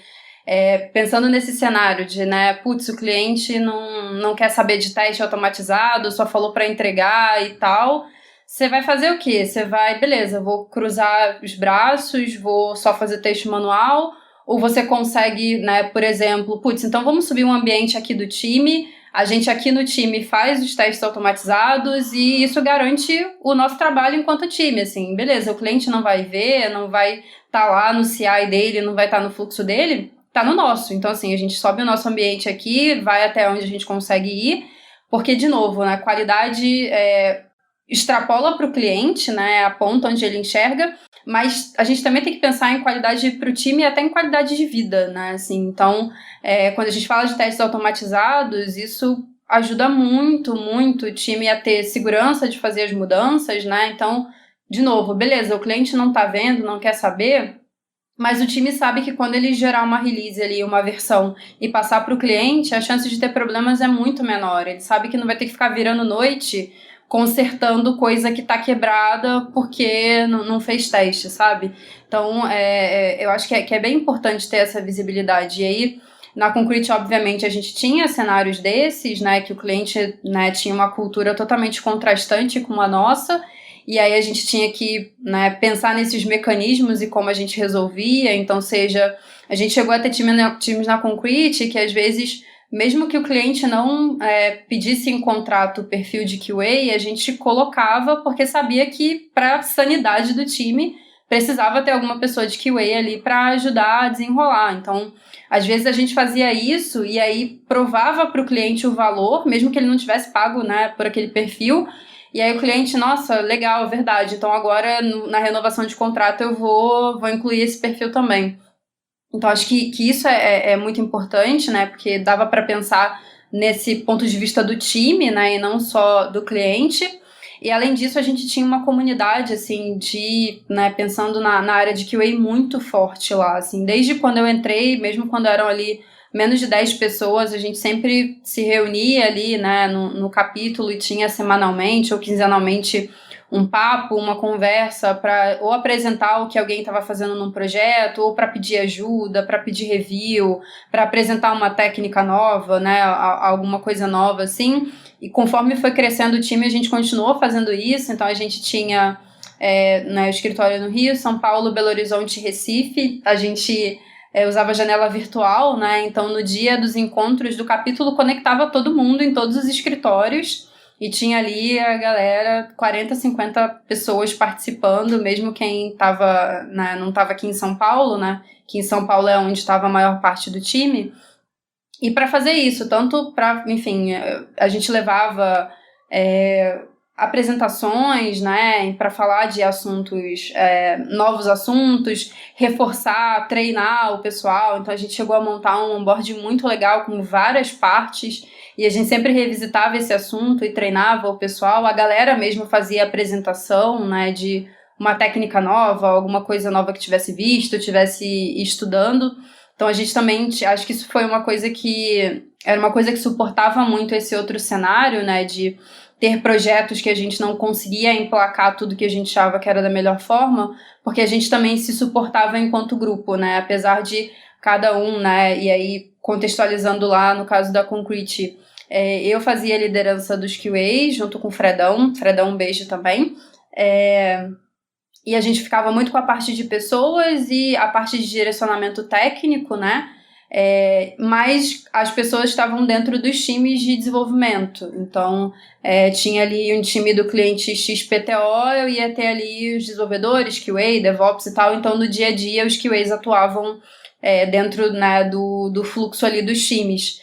B: pensando nesse cenário de, né, putz, o cliente não quer saber de teste automatizado, só falou pra entregar e tal, você vai fazer o quê? Você vai, beleza, vou cruzar os braços, vou só fazer teste manual, ou você consegue, né, por exemplo, putz, então vamos subir um ambiente aqui do time, a gente aqui no time faz os testes automatizados e isso garante o nosso trabalho enquanto time, assim, beleza, o cliente não vai ver, não vai estar lá no CI dele, não vai estar no fluxo dele, tá no nosso, então assim, a gente sobe o nosso ambiente aqui, vai até onde a gente consegue ir, porque de novo, né, a qualidade extrapola para o cliente, né, a ponta onde ele enxerga, mas a gente também tem que pensar em qualidade para o time e até em qualidade de vida, né, assim, então, quando a gente fala de testes automatizados, isso ajuda muito, muito o time a ter segurança de fazer as mudanças, né, então, de novo, beleza, o cliente não tá vendo, não quer saber, mas o time sabe que quando ele gerar uma release ali, uma versão, e passar para o cliente, a chance de ter problemas é muito menor, ele sabe que não vai ter que ficar virando noite consertando coisa que tá quebrada porque não fez teste, sabe? Então, eu acho que é bem importante ter essa visibilidade. E aí, Na Concrete, obviamente, a gente tinha cenários desses, né, que o cliente, né, tinha uma cultura totalmente contrastante com a nossa, e aí a gente tinha que, né, pensar nesses mecanismos e como a gente resolvia. Então, a gente chegou a ter times na Concrete que, às vezes, mesmo que o cliente não pedisse em contrato o perfil de QA, a gente colocava porque sabia que, para a sanidade do time, precisava ter alguma pessoa de QA ali para ajudar a desenrolar. Então, às vezes a gente fazia isso e aí provava para o cliente o valor, mesmo que ele não tivesse pago, né, por aquele perfil. E aí o cliente, nossa, legal, verdade. Então agora na renovação de contrato eu vou incluir esse perfil também. Então acho que isso é muito importante, né, porque dava para pensar nesse ponto de vista do time, né, e não só do cliente. E além disso, a gente tinha uma comunidade, assim, né, pensando na área de QA muito forte lá, assim, desde quando eu entrei, mesmo quando eram ali menos de 10 pessoas, a gente sempre se reunia ali, né, no capítulo e tinha semanalmente ou quinzenalmente um papo, uma conversa para ou apresentar o que alguém estava fazendo num projeto, ou para pedir ajuda, para pedir review, para apresentar uma técnica nova, né, alguma coisa nova, assim. E conforme foi crescendo o time, a gente continuou fazendo isso. Então a gente tinha né, o escritório no Rio, São Paulo, Belo Horizonte e Recife. A gente usava janela virtual, né? Então no dia dos encontros do capítulo conectava todo mundo em todos os escritórios e tinha ali a galera, 40, 50 pessoas participando, mesmo quem tava, né, não estava aqui em São Paulo, né? Que em São Paulo é onde estava a maior parte do time. E para fazer isso, tanto para, enfim, a gente levava apresentações, né, para falar de assuntos, novos assuntos, reforçar, treinar o pessoal. Então a gente chegou a montar um onboard muito legal com várias partes e a gente sempre revisitava esse assunto e treinava o pessoal. A galera mesmo fazia apresentação, né, de uma técnica nova, alguma coisa nova que tivesse visto, tivesse estudando. Então a gente também, acho que isso foi uma coisa que, era uma coisa que suportava muito esse outro cenário, né, de ter projetos que a gente não conseguia emplacar tudo que a gente achava que era da melhor forma, porque a gente também se suportava enquanto grupo, né, apesar de cada um, né, e aí contextualizando lá no caso da Concrete, eu fazia a liderança dos QAs junto com o Fredão, um beijo também, e a gente ficava muito com a parte de pessoas e a parte de direcionamento técnico, né? Mas as pessoas estavam dentro dos times de desenvolvimento. Então, tinha ali um time do cliente XPTO, eu ia ter ali os desenvolvedores, QA, DevOps e tal. Então, no dia a dia, os QAs atuavam dentro, né, do fluxo ali dos times.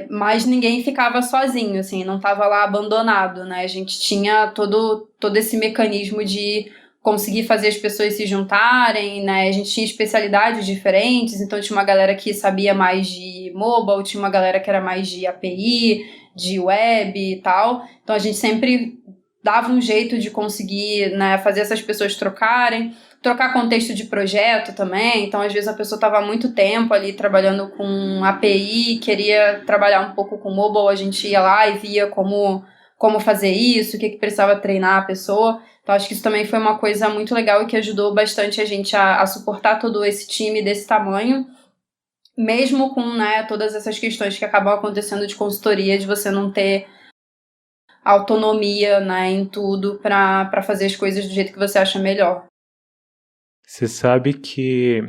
B: Mas ninguém ficava sozinho, assim, não estava lá abandonado, né? A gente tinha todo esse mecanismo de conseguir fazer as pessoas se juntarem, né? A gente tinha especialidades diferentes, então tinha uma galera que sabia mais de mobile, tinha uma galera que era mais de API, de web e tal. Então a gente sempre dava um jeito de conseguir, né, fazer essas pessoas trocar contexto de projeto também. Então às vezes a pessoa estava há muito tempo ali trabalhando com API, queria trabalhar um pouco com mobile, a gente ia lá e via como fazer isso, o que precisava treinar a pessoa. Então, acho que isso também foi uma coisa muito legal e que ajudou bastante a gente a suportar todo esse time desse tamanho, mesmo com, né, todas essas questões que acabam acontecendo de consultoria, de você não ter autonomia, né, em tudo para fazer as coisas do jeito que você acha melhor.
A: Você sabe que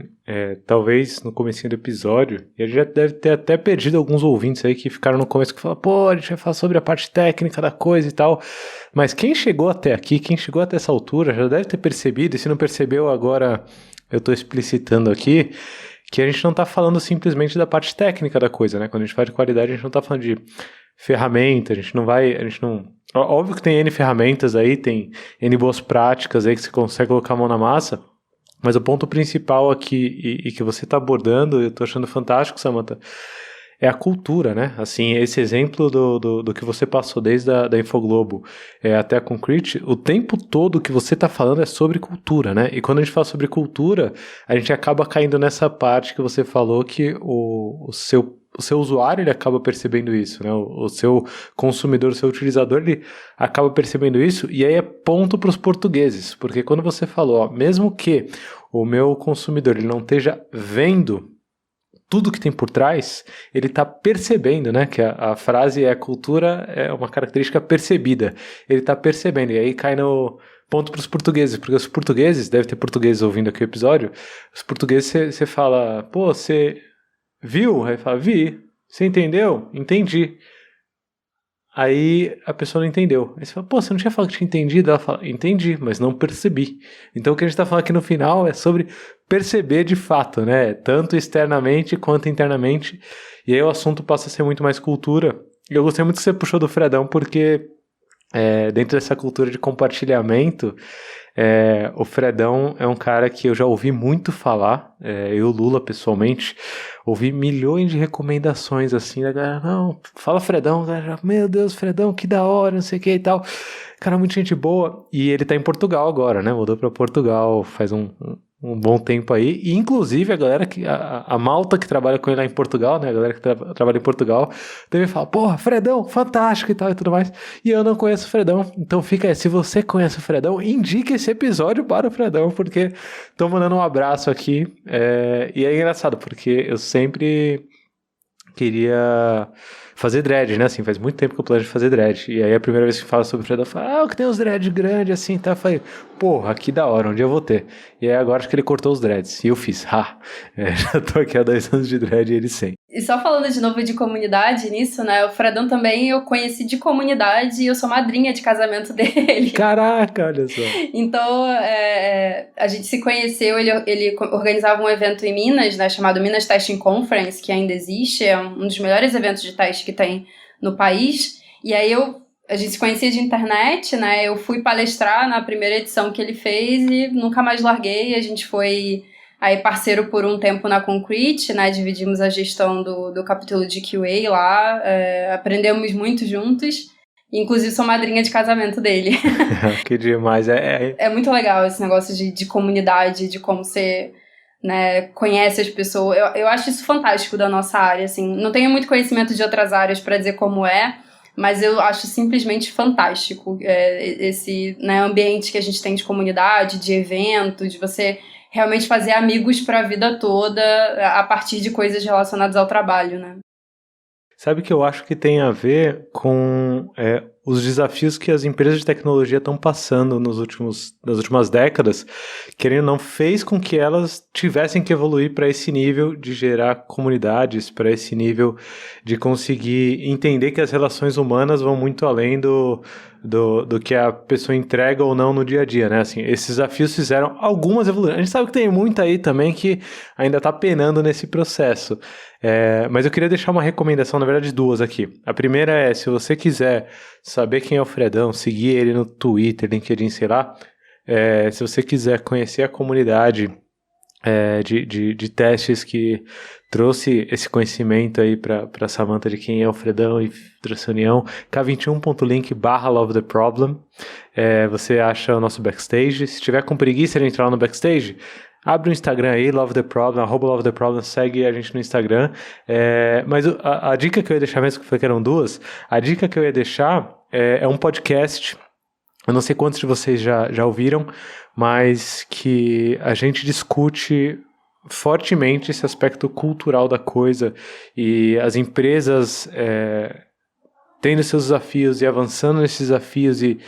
A: talvez no comecinho do episódio, e a gente já deve ter até perdido alguns ouvintes aí que ficaram no começo que falaram, pô, a gente vai falar sobre a parte técnica da coisa e tal, mas quem chegou até aqui, quem chegou até essa altura, já deve ter percebido, e se não percebeu agora, eu estou explicitando aqui, que a gente não está falando simplesmente da parte técnica da coisa, né? Quando a gente fala de qualidade, a gente não está falando de ferramenta, a gente não... Óbvio que tem N ferramentas aí, tem N boas práticas aí que você consegue colocar a mão na massa, mas o ponto principal aqui, e que você está abordando, eu estou achando fantástico, Samantha, é a cultura, né? Assim, esse exemplo do que você passou desde da Infoglobo até a Concrete, o tempo todo que você está falando é sobre cultura, né? E quando a gente fala sobre cultura, a gente acaba caindo nessa parte que você falou que o seu usuário, ele acaba percebendo isso, né? O seu consumidor, o seu utilizador, ele acaba percebendo isso, e aí é ponto para os portugueses, porque quando você falou, ó, mesmo que o meu consumidor ele não esteja vendo tudo que tem por trás, ele está percebendo, né? Que a frase é: cultura é uma característica percebida. Ele está percebendo, e aí cai no ponto para os portugueses, porque os portugueses, deve ter portugueses ouvindo aqui o episódio, os portugueses você fala: pô, você viu? Aí fala: vi. Você entendeu? Entendi. Aí a pessoa não entendeu. Aí você fala: pô, você não tinha falado que tinha entendido? Ela fala: entendi, mas não percebi. Então o que a gente está falando aqui no final é sobre perceber de fato, né? Tanto externamente quanto internamente. E aí o assunto passa a ser muito mais cultura. E eu gostei muito que você puxou do Fredão, porque dentro dessa cultura de compartilhamento, o Fredão é um cara que eu já ouvi muito falar, eu, Lula, pessoalmente, ouvi milhões de recomendações assim, da galera: não, fala Fredão, galera, meu Deus, Fredão, que da hora, não sei o que e tal. Cara, muita gente boa, e ele tá em Portugal agora, né, mudou pra Portugal faz um bom tempo aí, e inclusive a galera a malta que trabalha com ele lá em Portugal, né, a galera que trabalha em Portugal, deve falar: porra, Fredão, fantástico e tal e tudo mais, e eu não conheço o Fredão, então fica aí, se você conhece o Fredão, indique esse episódio para o Fredão, porque tô mandando um abraço aqui, e é engraçado, porque eu sempre queria fazer dread, né, assim, faz muito tempo que eu planejo fazer dread, e aí a primeira vez que fala sobre o Fredão, eu falo: o que tem uns dread grandes assim, tá? Eu falei: porra, que da hora, onde eu vou ter? E aí agora acho que ele cortou os dreads, e eu fiz, já tô aqui há 2 anos de dread e ele sem.
B: E só falando de novo de comunidade nisso, né, o Fredão também eu conheci de comunidade e eu sou madrinha de casamento dele.
A: Caraca, olha só.
B: Então, a gente se conheceu, ele organizava um evento em Minas, né, chamado Minas Testing Conference, que ainda existe, é um dos melhores eventos de teste que tem no país, e aí a gente se conhecia de internet, né, eu fui palestrar na primeira edição que ele fez e nunca mais larguei, a gente foi aí parceiro por um tempo na Concrete, né, dividimos a gestão do capítulo de QA lá, aprendemos muito juntos, inclusive sou madrinha de casamento dele.
A: Que demais,
B: É muito legal esse negócio de comunidade, de como você, né, conhece as pessoas, eu acho isso fantástico da nossa área, assim, não tenho muito conhecimento de outras áreas para dizer como mas eu acho simplesmente fantástico esse, né, ambiente que a gente tem de comunidade, de evento, de você realmente fazer amigos para a vida toda a partir de coisas relacionadas ao trabalho, né?
A: Sabe que eu acho que tem a ver com os desafios que as empresas de tecnologia estão passando nas últimas décadas, querendo ou não, fez com que elas tivessem que evoluir para esse nível de gerar comunidades, para esse nível de conseguir entender que as relações humanas vão muito além do que a pessoa entrega ou não no dia a dia, né? Assim, esses desafios fizeram algumas evoluções. A gente sabe que tem muito aí também que ainda está penando nesse processo. Mas eu queria deixar uma recomendação, na verdade 2 aqui. A primeira é: se você quiser saber quem é o Fredão, seguir ele no Twitter, LinkedIn, sei lá, se você quiser conhecer a comunidade de testes que trouxe esse conhecimento aí para Samantha de quem é o Fredão e trouxe a união, k21.link/Love the Problem, você acha o nosso backstage. Se tiver com preguiça de entrar lá no backstage, abre o Instagram aí, Love the Problem, @Love the Problem, segue a gente no Instagram. Mas a dica que eu ia deixar, mesmo que eram 2, a dica que eu ia deixar é um podcast. Eu não sei quantos de vocês já ouviram, mas que a gente discute fortemente esse aspecto cultural da coisa, e as empresas tendo seus desafios e avançando nesses desafios e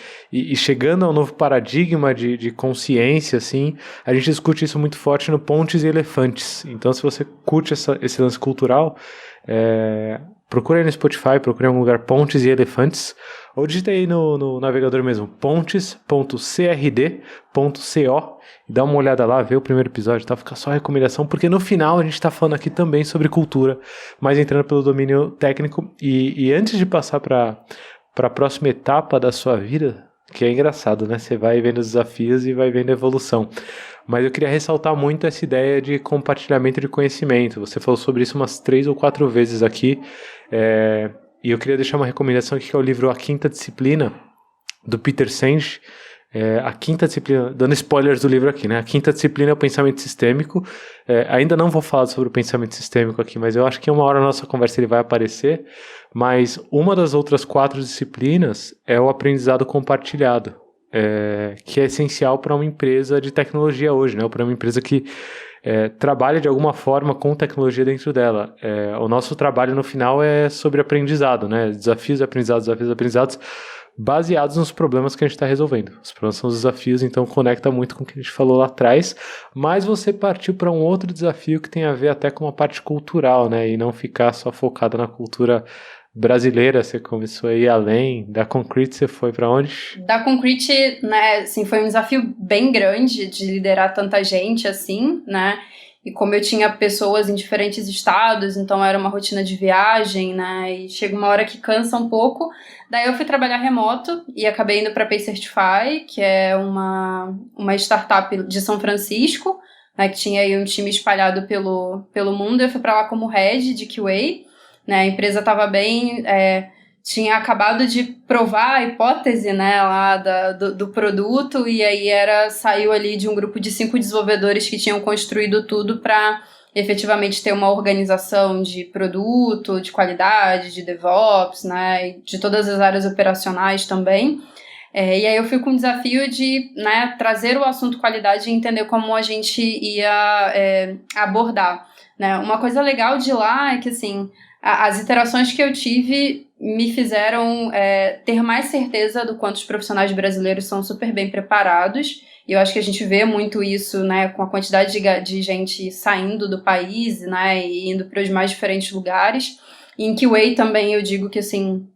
A: chegando a um novo paradigma de consciência, assim. A gente discute isso muito forte no Pontes e Elefantes. Então, se você curte esse lance cultural, procura aí no Spotify, procura em algum lugar Pontes e Elefantes, ou digita aí no navegador mesmo, pontes.crd.co, e dá uma olhada lá, vê o primeiro episódio, tá? Fica só a recomendação, porque no final a gente tá falando aqui também sobre cultura, mas entrando pelo domínio técnico, e antes de passar para a próxima etapa da sua vida, que é engraçado, né? Você vai vendo os desafios e vai vendo a evolução. Mas eu queria ressaltar muito essa ideia de compartilhamento de conhecimento. Você falou sobre isso umas 3 ou 4 vezes aqui. E eu queria deixar uma recomendação aqui, que é o livro A Quinta Disciplina, do Peter Senge. A quinta disciplina, dando spoilers do livro aqui, né? A quinta disciplina é o pensamento sistêmico. Ainda não vou falar sobre o pensamento sistêmico aqui, mas eu acho que uma hora na nossa conversa ele vai aparecer. Mas uma das outras 4 disciplinas é o aprendizado compartilhado, que é essencial para uma empresa de tecnologia hoje, né? Para uma empresa que trabalha de alguma forma com tecnologia dentro dela. O nosso trabalho no final é sobre aprendizado, né? Desafios, aprendizados, baseados nos problemas que a gente está resolvendo. Os problemas são os desafios, então conecta muito com o que a gente falou lá atrás, mas você partiu para um outro desafio que tem a ver até com uma parte cultural, né? E não ficar só focado na cultura brasileira. Você começou a ir além. Da Concrete você foi para onde?
B: Da Concrete, né, assim, foi um desafio bem grande de liderar tanta gente, assim, né? E como eu tinha pessoas em diferentes estados, então era uma rotina de viagem, né? E chega uma hora que cansa um pouco. Daí eu fui trabalhar remoto e acabei indo para a PayCertify, que é uma startup de São Francisco, né? Que tinha aí um time espalhado pelo mundo. Eu fui para lá como head de QA, né? A empresa estava bem... tinha acabado de provar a hipótese, né, lá do produto, e aí saiu ali de um grupo de 5 desenvolvedores que tinham construído tudo para efetivamente ter uma organização de produto, de qualidade, de DevOps, né, de todas as áreas operacionais também. E aí eu fui com o desafio de, né, trazer o assunto qualidade e entender como a gente ia abordar, né. Uma coisa legal de lá é que, assim, as iterações que eu tive me fizeram ter mais certeza do quanto os profissionais brasileiros são super bem preparados. E eu acho que a gente vê muito isso, né, com a quantidade de gente saindo do país, né, e indo para os mais diferentes lugares. E em QA também eu digo que, assim,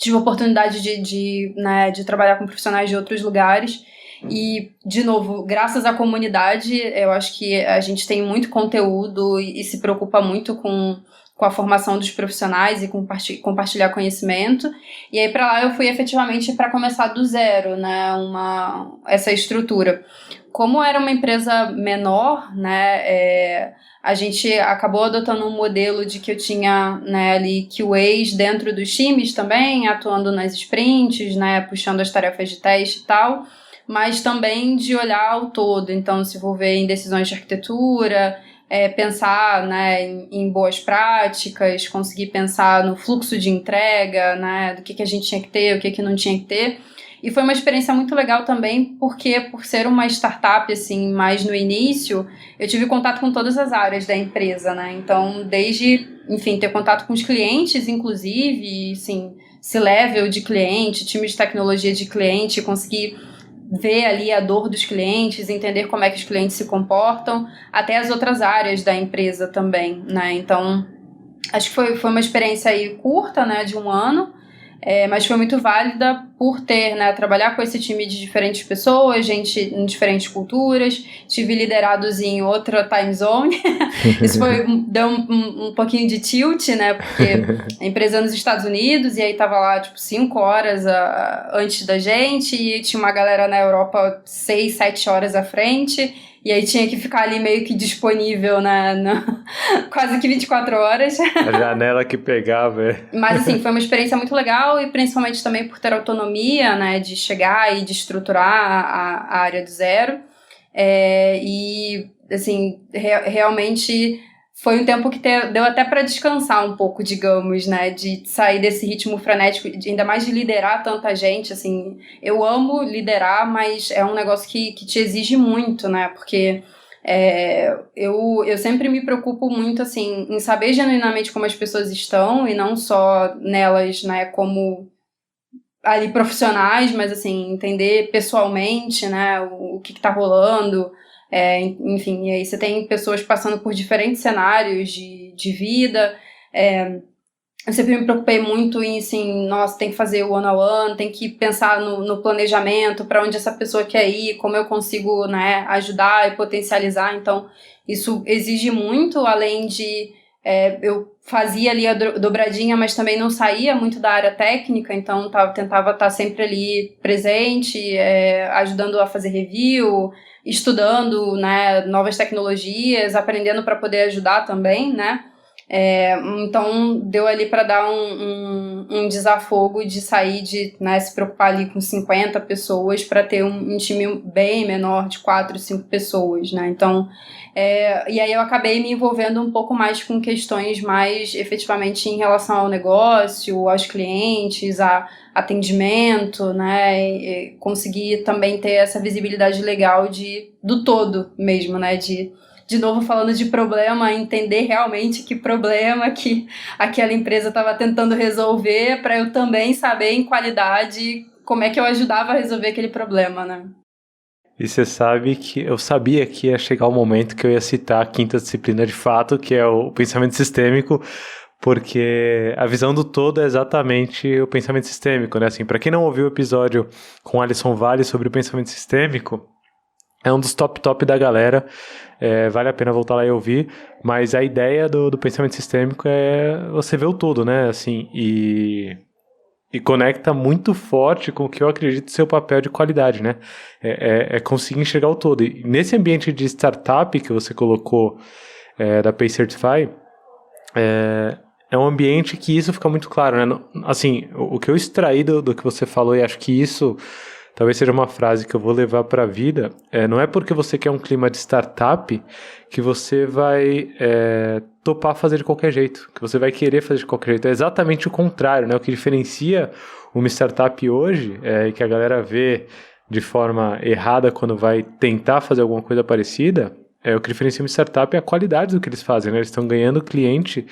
B: tive a oportunidade de trabalhar com profissionais de outros lugares. E, de novo, graças à comunidade, eu acho que a gente tem muito conteúdo e se preocupa muito com a formação dos profissionais e compartilhar conhecimento. E aí para lá eu fui efetivamente para começar do zero, né, essa estrutura. Como era uma empresa menor, né, a gente acabou adotando um modelo de que eu tinha, né, ali QAs dentro dos times também, atuando nas sprints, né, puxando as tarefas de teste e tal, mas também de olhar ao todo, então se envolver em decisões de arquitetura, pensar, né, em boas práticas, conseguir pensar no fluxo de entrega, né, do que a gente tinha que ter, o que não tinha que ter. E foi uma experiência muito legal também, porque por ser uma startup, assim, mais no início, eu tive contato com todas as áreas da empresa, né, então desde, enfim, ter contato com os clientes, inclusive, e, assim, C-level de cliente, time de tecnologia de cliente, conseguir ver ali a dor dos clientes, entender como é que os clientes se comportam, até as outras áreas da empresa também, né? Então, acho que foi uma experiência aí curta, né, de 1 ano, mas foi muito válida por ter, né, trabalhar com esse time de diferentes pessoas, gente em diferentes culturas, tive liderados em outra time zone, isso deu um pouquinho de tilt, né, porque a empresa é nos Estados Unidos, e aí tava lá, tipo, 5 horas antes da gente, e tinha uma galera na Europa 6, 7 horas à frente, e aí tinha que ficar ali meio que disponível, né, quase que 24 horas.
A: A janela que pegava.
B: Mas, assim, foi uma experiência muito legal, e principalmente também por ter autonomia, né, de chegar e de estruturar a área do zero. E, assim, realmente foi um tempo que deu até para descansar um pouco, digamos, né, de sair desse ritmo frenético, ainda mais de liderar tanta gente, assim, eu amo liderar, mas é um negócio que te exige muito, né, porque eu sempre me preocupo muito, assim, em saber genuinamente como as pessoas estão, e não só nelas, né, como ali profissionais, mas, assim, entender pessoalmente, né, o que tá rolando. Enfim, e aí você tem pessoas passando por diferentes cenários de vida. Eu sempre me preocupei muito em, assim, nossa, tem que fazer o one-on-one, tem que pensar no planejamento, para onde essa pessoa quer ir, como eu consigo, né, ajudar e potencializar. Então, isso exige muito, além de eu fazia ali a dobradinha, mas também não saía muito da área técnica, então tentava estar sempre ali presente, ajudando a fazer review, estudando, né, novas tecnologias, aprendendo para poder ajudar também, né? Então deu ali para dar um desafogo de sair de, né, se preocupar ali com 50 pessoas para ter um time bem menor de 4, 5 pessoas, né? Então, e aí eu acabei me envolvendo um pouco mais com questões mais efetivamente em relação ao negócio, aos clientes, a atendimento, né? E conseguir também ter essa visibilidade legal do todo mesmo, né? De de novo falando de problema, entender realmente que problema que aquela empresa estava tentando resolver, para eu também saber em qualidade como é que eu ajudava a resolver aquele problema, né?
A: E você sabe que eu sabia que ia chegar o momento que eu ia citar a quinta disciplina de fato, que é o pensamento sistêmico, porque a visão do todo é exatamente o pensamento sistêmico, né? Assim, para quem não ouviu o episódio com Alisson Vale sobre o pensamento sistêmico, é um dos top da galera, vale a pena voltar lá e ouvir, mas a ideia do pensamento sistêmico é você ver o todo, né? Assim, e conecta muito forte com o que eu acredito ser o papel de qualidade, né? É conseguir enxergar o todo. E nesse ambiente de startup que você colocou da Pay Certify, é um ambiente que isso fica muito claro, né? Assim, o que eu extraí do que você falou, e acho que isso talvez seja uma frase que eu vou levar para a vida, não é porque você quer um clima de startup que você vai topar fazer de qualquer jeito, que você vai querer fazer de qualquer jeito. É exatamente o contrário, né? O que diferencia uma startup hoje, e que a galera vê de forma errada quando vai tentar fazer alguma coisa parecida, o que diferencia uma startup é a qualidade do que eles fazem, né? Eles estão ganhando cliente,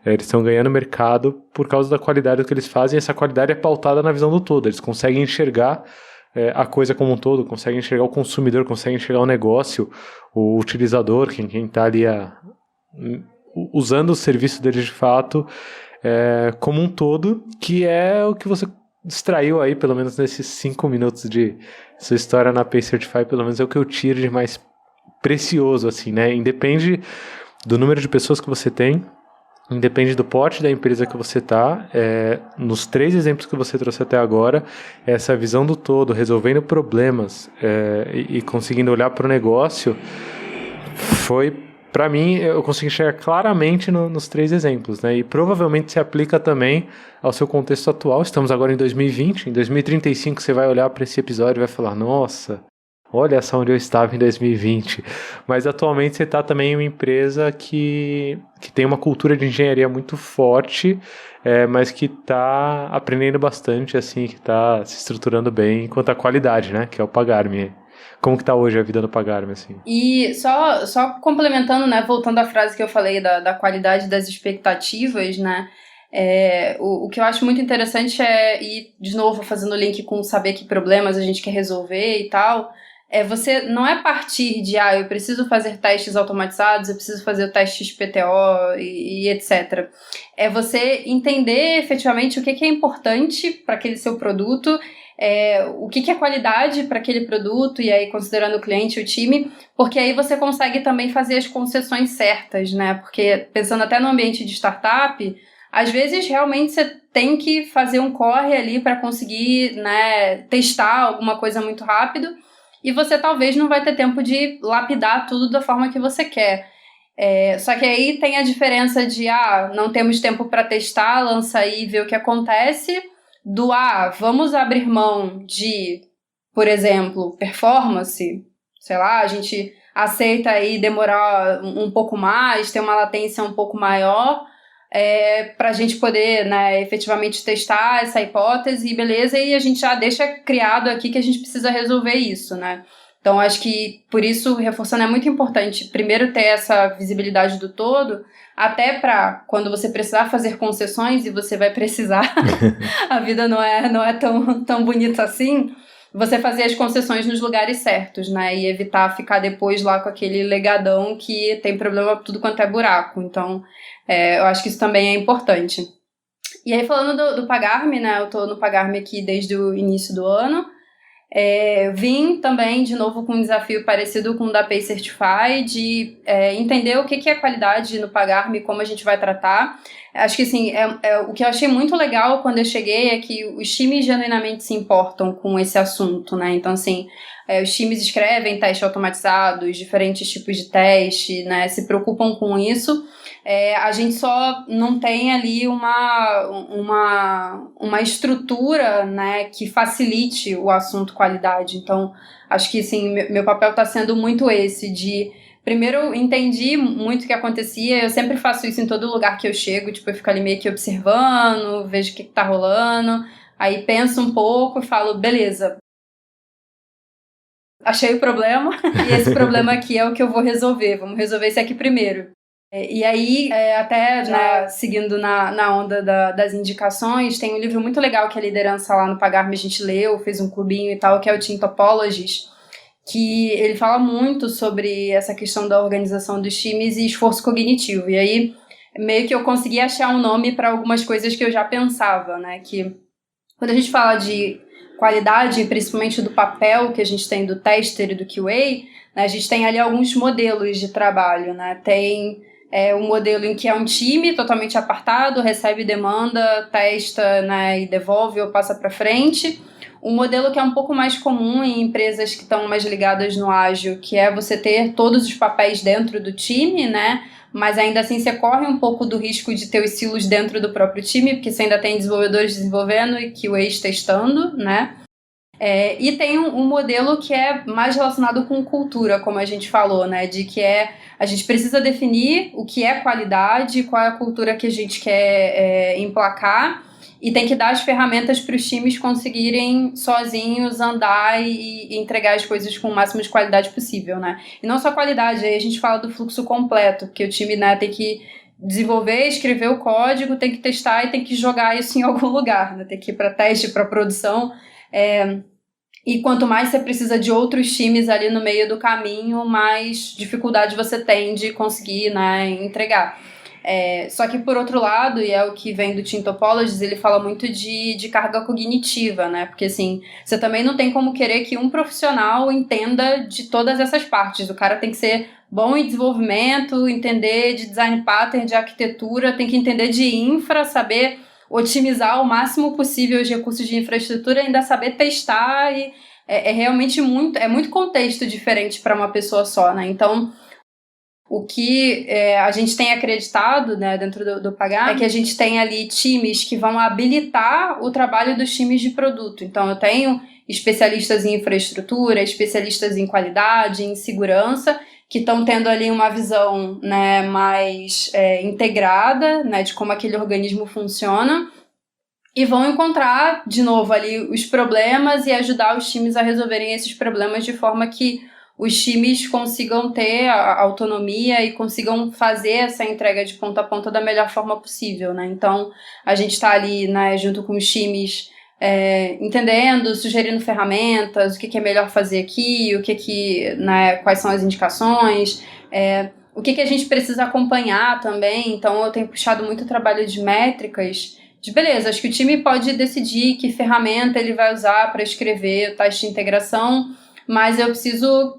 A: eles estão ganhando mercado por causa da qualidade do que eles fazem, e essa qualidade é pautada na visão do todo. Eles conseguem enxergar a coisa como um todo, conseguem enxergar o consumidor, conseguem enxergar o negócio, o utilizador, quem está ali usando o serviço deles de fato, como um todo, que é o que você extraiu aí, pelo menos nesses 5 minutos de sua história na Pay Certify, pelo menos é o que eu tiro de mais precioso, assim, né? Independe do número de pessoas que você tem, independe do porte da empresa que você está, nos 3 exemplos que você trouxe até agora, essa visão do todo, resolvendo problemas e conseguindo olhar para o negócio, foi, para mim, eu consegui enxergar claramente nos 3 exemplos, né? E provavelmente se aplica também ao seu contexto atual. Estamos agora em 2020, em 2035 você vai olhar para esse episódio e vai falar, nossa, olha só onde eu estava em 2020. Mas atualmente você está também em uma empresa que tem uma cultura de engenharia muito forte, mas que está aprendendo bastante, assim, que está se estruturando bem quanto à qualidade, né? Que é o Pagar.me. Como que está hoje a vida do Pagar.me, assim?
B: E só complementando, né? Voltando à frase que eu falei da qualidade das expectativas, né? O que eu acho muito interessante e de novo, fazendo link com saber que problemas a gente quer resolver e tal, você não é partir de, eu preciso fazer testes automatizados, eu preciso fazer o teste XPTO e etc. É você entender efetivamente o que é importante para aquele seu produto, o que é qualidade para aquele produto, e aí considerando o cliente e o time, porque aí você consegue também fazer as concessões certas, né? Porque pensando até no ambiente de startup, às vezes realmente você tem que fazer um corre ali para conseguir, né, testar alguma coisa muito rápido, e você talvez não vai ter tempo de lapidar tudo da forma que você quer. Só que aí tem a diferença de, não temos tempo para testar, lança aí e ver o que acontece, vamos abrir mão de, por exemplo, performance, sei lá, a gente aceita aí demorar um pouco mais, ter uma latência um pouco maior, para a gente poder, né, efetivamente testar essa hipótese, beleza, e a gente já deixa criado aqui que a gente precisa resolver isso, né? Então, acho que, por isso, reforçando, é muito importante, primeiro, ter essa visibilidade do todo, até para, quando você precisar fazer concessões, e você vai precisar, a vida não é tão bonita assim, você fazer as concessões nos lugares certos, né? E evitar ficar depois lá com aquele legadão que tem problema tudo quanto é buraco. Então, eu acho que isso também é importante. E aí, falando do Pagar.me, né? Eu tô no Pagar.me aqui desde o início do ano. Vim também, de novo, com um desafio parecido com o da Pay Certify, de entender o que é qualidade no Pagar.me, como a gente vai tratar. Acho que, assim, o que eu achei muito legal quando eu cheguei é que os times genuinamente se importam com esse assunto, né? Então, assim, os times escrevem testes automatizados, diferentes tipos de teste, né? Se preocupam com isso. A gente só não tem ali uma estrutura, né, que facilite o assunto qualidade. Então, acho que, assim, meu papel está sendo muito esse, de... Primeiro, entendi muito o que acontecia, eu sempre faço isso em todo lugar que eu chego, tipo, eu fico ali meio que observando, vejo o que tá rolando, aí penso um pouco e falo, beleza, achei o problema e esse problema aqui é o que eu vou resolver, vamos resolver esse aqui primeiro. E aí, até seguindo na onda das indicações, tem um livro muito legal que a liderança lá no Pagar-me a gente leu, fez um clubinho e tal, que é o Team Topologies, que ele fala muito sobre essa questão da organização dos times e esforço cognitivo. E aí, meio que eu consegui achar um nome para algumas coisas que eu já pensava, né? Que quando a gente fala de qualidade, principalmente do papel que a gente tem do tester e do QA, né, a gente tem ali alguns modelos de trabalho, né? Tem um modelo em que é um time totalmente apartado, recebe demanda, testa, né, e devolve ou passa para frente. Um modelo que é um pouco mais comum em empresas que estão mais ligadas no ágil, que é você ter todos os papéis dentro do time, né? Mas ainda assim você corre um pouco do risco de ter os silos dentro do próprio time, porque você ainda tem desenvolvedores desenvolvendo e QAs testando, né? E tem um modelo que é mais relacionado com cultura, como a gente falou, né? De que a gente precisa definir o que é qualidade, qual é a cultura que a gente quer emplacar, e tem que dar as ferramentas para os times conseguirem sozinhos andar e entregar as coisas com o máximo de qualidade possível, né? E não só qualidade, aí a gente fala do fluxo completo, porque o time, né, tem que desenvolver, escrever o código, tem que testar e tem que jogar isso em algum lugar, né? Tem que ir para teste, para produção. E quanto mais você precisa de outros times ali no meio do caminho, mais dificuldade você tem de conseguir, né, entregar. Só que, por outro lado, e é o que vem do Team Topologies, ele fala muito de carga cognitiva, né? Porque, assim, você também não tem como querer que um profissional entenda de todas essas partes. O cara tem que ser bom em desenvolvimento, entender de design pattern, de arquitetura, tem que entender de infra, saber otimizar o máximo possível os recursos de infraestrutura e ainda saber testar. E realmente muito contexto diferente para uma pessoa só, né? Então, o que a gente tem acreditado, né, dentro do Pagar é que a gente tem ali times que vão habilitar o trabalho dos times de produto. Então, eu tenho especialistas em infraestrutura, especialistas em qualidade, em segurança, que estão tendo ali uma visão, né, mais integrada, né, de como aquele organismo funciona, e vão encontrar, de novo, ali os problemas e ajudar os times a resolverem esses problemas de forma que os times consigam ter a autonomia e consigam fazer essa entrega de ponta a ponta da melhor forma possível, né? Então, a gente está ali, né, junto com os times, entendendo, sugerindo ferramentas, o que é melhor fazer aqui, né, quais são as indicações, o que a gente precisa acompanhar também. Então, eu tenho puxado muito trabalho de métricas, beleza, acho que o time pode decidir que ferramenta ele vai usar para escrever o teste de integração, mas eu preciso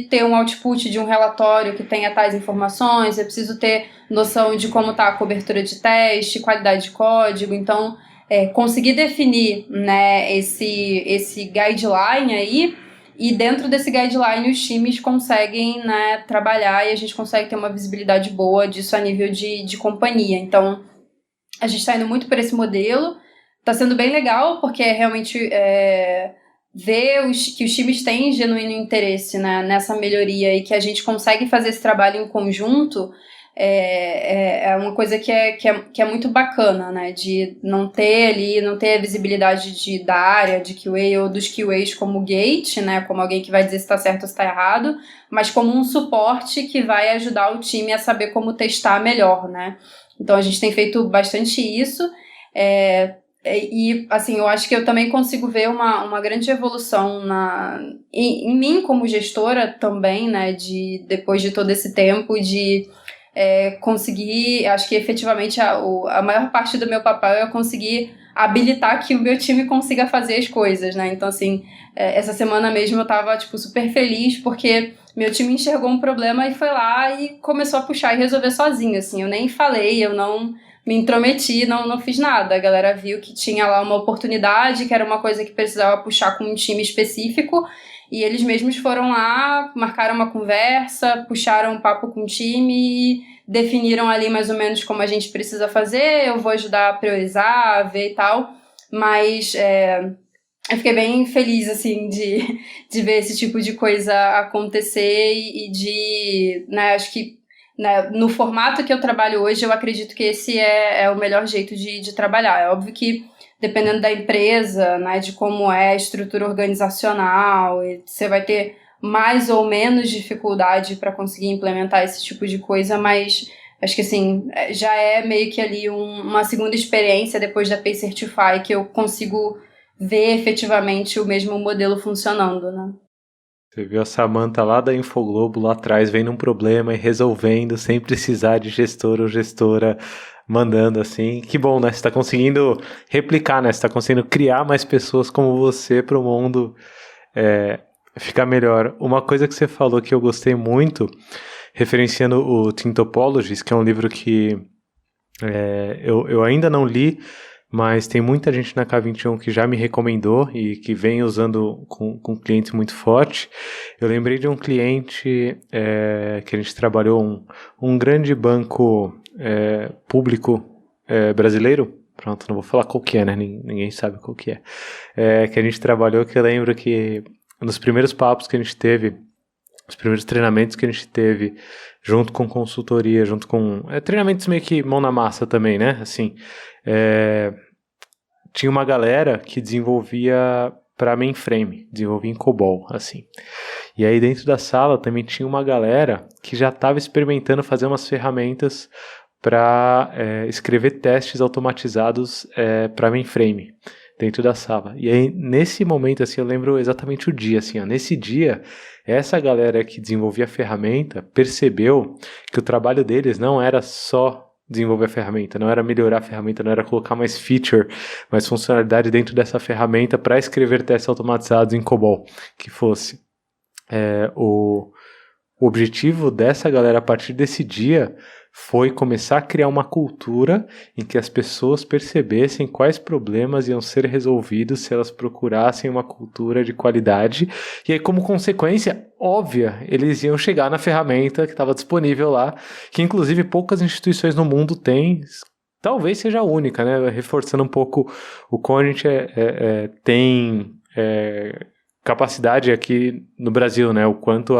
B: ter um output de um relatório que tenha tais informações, eu preciso ter noção de como está a cobertura de teste, qualidade de código. Então, conseguir definir, né, esse guideline aí, e dentro desse guideline os times conseguem, né, trabalhar e a gente consegue ter uma visibilidade boa disso a nível de companhia. Então, a gente está indo muito por esse modelo, está sendo bem legal, porque realmente ver que os times têm genuíno interesse, né, nessa melhoria e que a gente consegue fazer esse trabalho em conjunto é uma coisa que é muito bacana, né, de não ter a visibilidade da área de QA ou dos QAs como gate, né, como alguém que vai dizer se está certo ou se está errado, mas como um suporte que vai ajudar o time a saber como testar melhor, né. Então a gente tem feito bastante isso, e assim, eu acho que eu também consigo ver uma grande evolução em mim como gestora também, né, depois de todo esse tempo de conseguir, acho que efetivamente a maior parte do meu papel é conseguir habilitar que o meu time consiga fazer as coisas, né? Então, assim, essa semana mesmo eu tava, tipo, super feliz porque meu time enxergou um problema e foi lá e começou a puxar e resolver sozinho, assim. Eu nem falei, eu não me intrometi, não fiz nada. A galera viu que tinha lá uma oportunidade, que era uma coisa que precisava puxar com um time específico, e eles mesmos foram lá, marcaram uma conversa, puxaram um papo com o time e definiram ali mais ou menos como a gente precisa fazer. Eu vou ajudar a priorizar, a ver e tal, mas eu fiquei bem feliz, assim, de ver esse tipo de coisa acontecer e né, acho que, né, no formato que eu trabalho hoje, eu acredito que esse é o melhor jeito de trabalhar. É óbvio que, dependendo da empresa, né, de como é a estrutura organizacional, você vai ter mais ou menos dificuldade para conseguir implementar esse tipo de coisa, mas acho que assim, já é meio que ali uma segunda experiência depois da Pay Certify que eu consigo ver efetivamente o mesmo modelo funcionando, né?
A: Você viu a Samantha lá da Infoglobo, lá atrás, vendo um problema e resolvendo, sem precisar de gestor ou gestora mandando assim. Que bom, né? Você está conseguindo replicar, né? Você está conseguindo criar mais pessoas como você para o mundo ficar melhor. Uma coisa que você falou que eu gostei muito, referenciando o Team Topologies, que é um livro que eu ainda não li, mas tem muita gente na K21 que já me recomendou e que vem usando com clientes muito forte. Eu lembrei de um cliente que a gente trabalhou, um grande banco público brasileiro. Pronto, não vou falar qual que é, né? Ninguém sabe qual que é. Que a gente trabalhou, que eu lembro que nos primeiros papos que a gente teve, os primeiros treinamentos que a gente teve, junto com consultoria, junto com treinamentos meio que mão na massa também, né? Assim, tinha uma galera que desenvolvia para mainframe, desenvolvia em COBOL, assim. E aí dentro da sala também tinha uma galera que já estava experimentando fazer umas ferramentas para escrever testes automatizados para mainframe dentro da sala. E aí nesse momento, assim, eu lembro exatamente o dia, assim, ó, nesse dia, essa galera que desenvolvia a ferramenta percebeu que o trabalho deles não era só desenvolver a ferramenta, não era melhorar a ferramenta, não era colocar mais feature, mais funcionalidade dentro dessa ferramenta para escrever testes automatizados em COBOL, que fosse. O objetivo dessa galera a partir desse dia foi começar a criar uma cultura em que as pessoas percebessem quais problemas iam ser resolvidos se elas procurassem uma cultura de qualidade. E aí, como consequência óbvia, eles iam chegar na ferramenta que estava disponível lá, que inclusive poucas instituições no mundo têm. Talvez seja a única, né? Reforçando um pouco o quão a gente tem capacidade aqui no Brasil, né? O quanto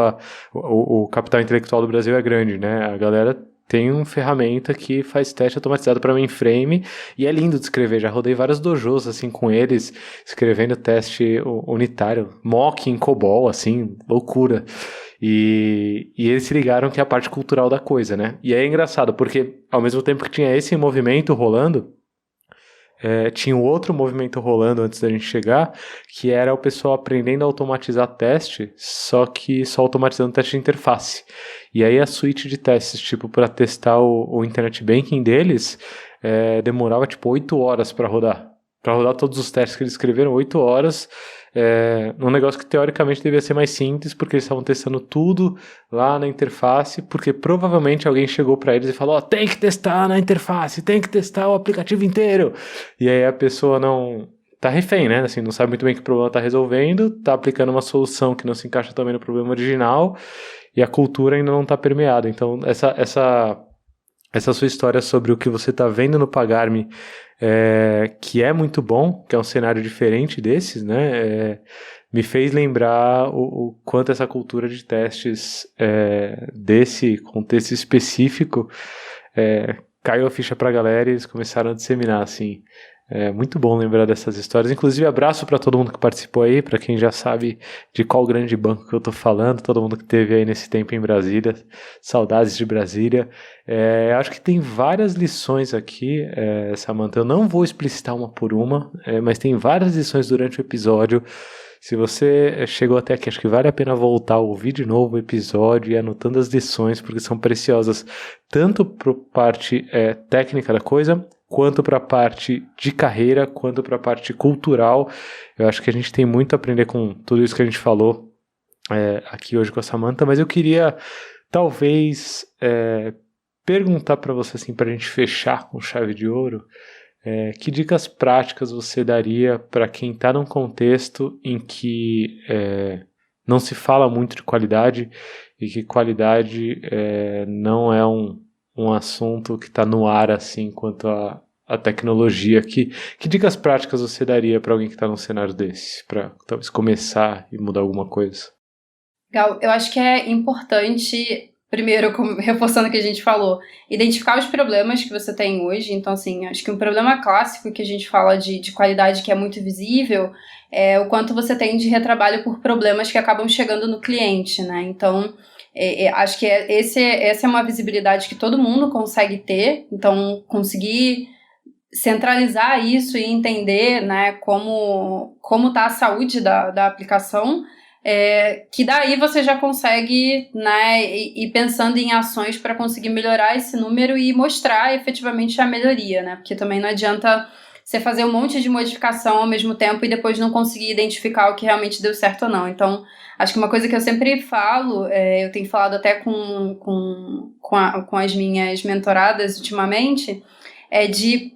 A: o capital intelectual do Brasil é grande, né? A galera tem uma ferramenta que faz teste automatizado para mainframe e é lindo de escrever. Já rodei vários dojos assim com eles, escrevendo teste unitário, mock em COBOL, assim, loucura. E eles se ligaram que é a parte cultural da coisa, né? E é engraçado, porque ao mesmo tempo que tinha esse movimento rolando, tinha um outro movimento rolando antes da gente chegar, que era o pessoal aprendendo a automatizar teste, só que só automatizando teste de interface. E aí a suite de testes, tipo, para testar o Internet Banking deles, demorava tipo 8 horas para rodar. Para rodar todos os testes que eles escreveram, 8 horas, num negócio que teoricamente devia ser mais simples, porque eles estavam testando tudo lá na interface, porque provavelmente alguém chegou para eles e falou, tem que testar na interface, tem que testar o aplicativo inteiro. E aí a pessoa não... tá refém, né? Assim, não sabe muito bem que problema tá resolvendo, tá aplicando uma solução que não se encaixa também no problema original, e a cultura ainda não tá permeada. Então, essa sua história sobre o que você tá vendo no Pagar.me, que é muito bom, que é um cenário diferente desses, né? Me fez lembrar o quanto essa cultura de testes desse contexto específico caiu a ficha pra galera e eles começaram a disseminar, assim. É muito bom lembrar dessas histórias. Inclusive, abraço para todo mundo que participou aí, para quem já sabe de qual grande banco que eu tô falando, todo mundo que esteve aí nesse tempo em Brasília, saudades de Brasília. Acho que tem várias lições aqui, Samantha. Eu não vou explicitar uma por uma, mas tem várias lições durante o episódio. Se você chegou até aqui, acho que vale a pena voltar a ouvir de novo o episódio e anotando as lições, porque são preciosas tanto para a parte técnica da coisa, quanto para a parte de carreira, quanto para a parte cultural. Eu acho que a gente tem muito a aprender com tudo isso que a gente falou aqui hoje com a Samantha, mas eu queria talvez perguntar para você, assim, para a gente fechar com chave de ouro, que dicas práticas você daria para quem está num contexto em que não se fala muito de qualidade e que qualidade não é um assunto que está no ar, assim, quanto a tecnologia. Que dicas práticas você daria para alguém que está num cenário desse, para talvez começar e mudar alguma coisa?
B: Legal. Eu acho que é importante primeiro, reforçando o que a gente falou, identificar os problemas que você tem hoje. Então, assim, acho que um problema clássico que a gente fala de qualidade que é muito visível é o quanto você tem de retrabalho por problemas que acabam chegando no cliente, né? Então, acho que essa é uma visibilidade que todo mundo consegue ter. Então, conseguir centralizar isso e entender, né, como está a saúde da aplicação, que daí você já consegue, né, ir pensando em ações para conseguir melhorar esse número e mostrar efetivamente a melhoria, né, porque também não adianta você fazer um monte de modificação ao mesmo tempo e depois não conseguir identificar o que realmente deu certo ou não. Então, acho que uma coisa que eu sempre falo, eu tenho falado até com as minhas mentoradas ultimamente, é de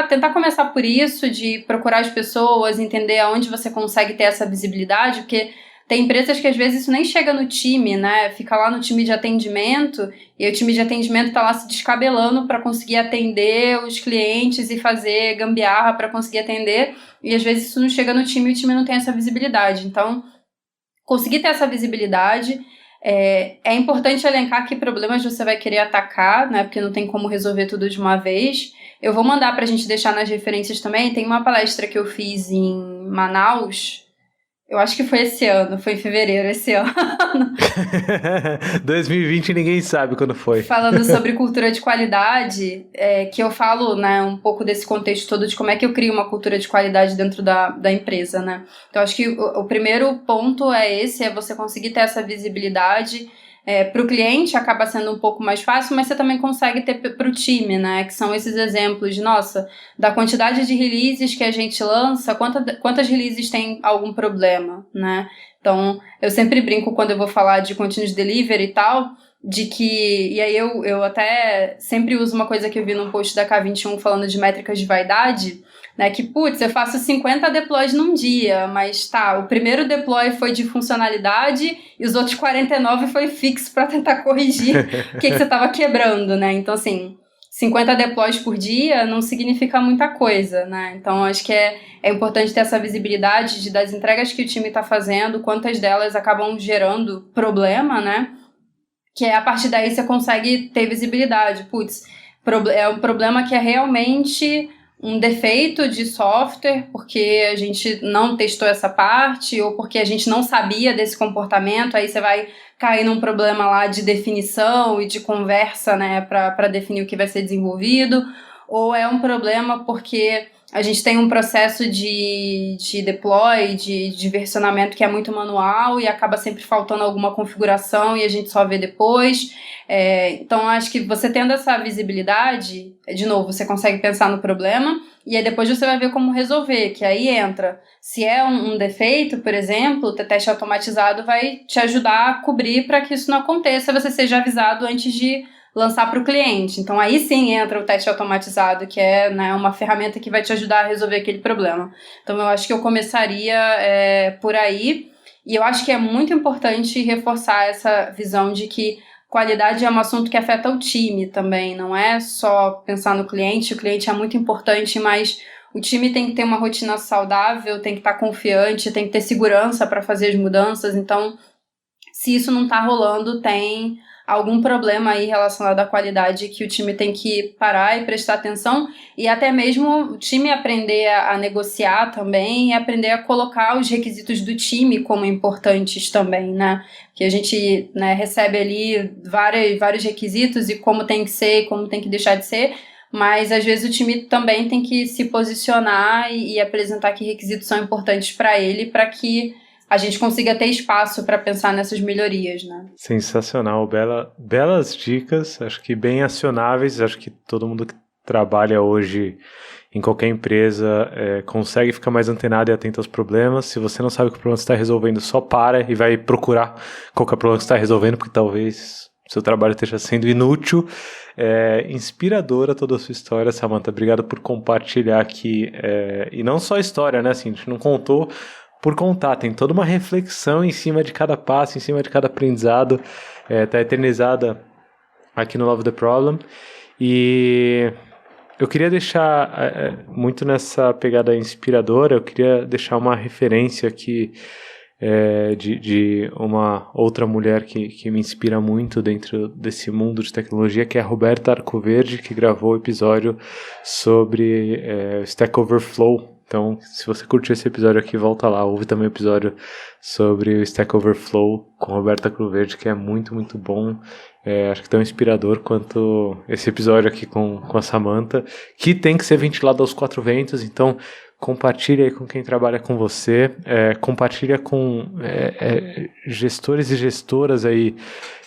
B: tentar começar por isso, de procurar as pessoas, entender aonde você consegue ter essa visibilidade, porque tem empresas que às vezes isso nem chega no time, né? Fica lá no time de atendimento e o time de atendimento tá lá se descabelando para conseguir atender os clientes e fazer gambiarra para conseguir atender, e às vezes isso não chega no time e o time não tem essa visibilidade. Então, conseguir ter essa visibilidade. É importante elencar que problemas você vai querer atacar, né? Porque não tem como resolver tudo de uma vez. Eu vou mandar pra gente deixar nas referências também. Tem uma palestra que eu fiz em Manaus. Eu acho que foi esse ano, foi em fevereiro esse ano.
A: 2020 ninguém sabe quando foi.
B: Falando sobre cultura de qualidade, que eu falo, né, um pouco desse contexto todo de como é que eu crio uma cultura de qualidade dentro da empresa, né? Então, acho que o primeiro ponto é você conseguir ter essa visibilidade. Para o cliente acaba sendo um pouco mais fácil, mas você também consegue ter para o time, né? Que são esses exemplos de, nossa, da quantidade de releases que a gente lança, quantas releases tem algum problema, né? Então, eu sempre brinco quando eu vou falar de continuous delivery e tal, de que, e aí eu até sempre uso uma coisa que eu vi num post da K21 falando de métricas de vaidade, né, que, putz, eu faço 50 deploys num dia, mas tá, o primeiro deploy foi de funcionalidade e os outros 49 foi fixo para tentar corrigir o que você estava quebrando, né? Então, assim, 50 deploys por dia não significa muita coisa, né? Então, acho que é importante ter essa visibilidade das entregas que o time está fazendo, quantas delas acabam gerando problema, né? Que a partir daí você consegue ter visibilidade. Putz, é um problema que é realmente um defeito de software, porque a gente não testou essa parte, ou porque a gente não sabia desse comportamento, aí você vai cair num problema lá de definição e de conversa, né, para definir o que vai ser desenvolvido, ou é um problema porque a gente tem um processo de deploy, de versionamento que é muito manual e acaba sempre faltando alguma configuração e a gente só vê depois. Então, acho que você tendo essa visibilidade, de novo, você consegue pensar no problema e aí depois você vai ver como resolver, que aí entra. Se é um defeito, por exemplo, o teste automatizado vai te ajudar a cobrir para que isso não aconteça, você seja avisado antes de lançar para o cliente. Então, aí sim entra o teste automatizado, que é, né, uma ferramenta que vai te ajudar a resolver aquele problema. Então, eu acho que eu começaria por aí. E eu acho que é muito importante reforçar essa visão de que qualidade é um assunto que afeta o time também. Não é só pensar no cliente. O cliente é muito importante, mas o time tem que ter uma rotina saudável, tem que estar confiante, tem que ter segurança para fazer as mudanças. Então, se isso não está rolando, tem algum problema aí relacionado à qualidade que o time tem que parar e prestar atenção, e até mesmo o time aprender a negociar também e aprender a colocar os requisitos do time como importantes também, né? Que a gente, né, recebe ali vários requisitos e como tem que ser e como tem que deixar de ser, mas às vezes o time também tem que se posicionar e apresentar que requisitos são importantes para ele, para que a gente consiga ter espaço para pensar nessas melhorias, né?
A: Sensacional, belas dicas, acho que bem acionáveis, acho que todo mundo que trabalha hoje em qualquer empresa consegue ficar mais antenado e atento aos problemas. Se você não sabe o que o problema está resolvendo, só para e vai procurar qual que é o problema que está resolvendo, porque talvez seu trabalho esteja sendo inútil. Inspiradora toda a sua história, Samantha, obrigado por compartilhar aqui, e não só a história, né, assim, a gente não contou por contar, tem toda uma reflexão em cima de cada passo, em cima de cada aprendizado, tá eternizada aqui no Love the Problem, e eu queria deixar, muito nessa pegada inspiradora, eu queria deixar uma referência aqui, de uma outra mulher que me inspira muito dentro desse mundo de tecnologia, que é a Roberta Arcoverde, que gravou o episódio sobre Stack Overflow. Então, se você curtiu esse episódio aqui, volta lá, ouve também o episódio sobre o Stack Overflow com a Roberta Arcoverde, que é muito, muito bom. Acho que tão inspirador quanto esse episódio aqui com a Samantha, que tem que ser ventilado aos 4 ventos. Então compartilha aí com quem trabalha com você, compartilha com gestores e gestoras aí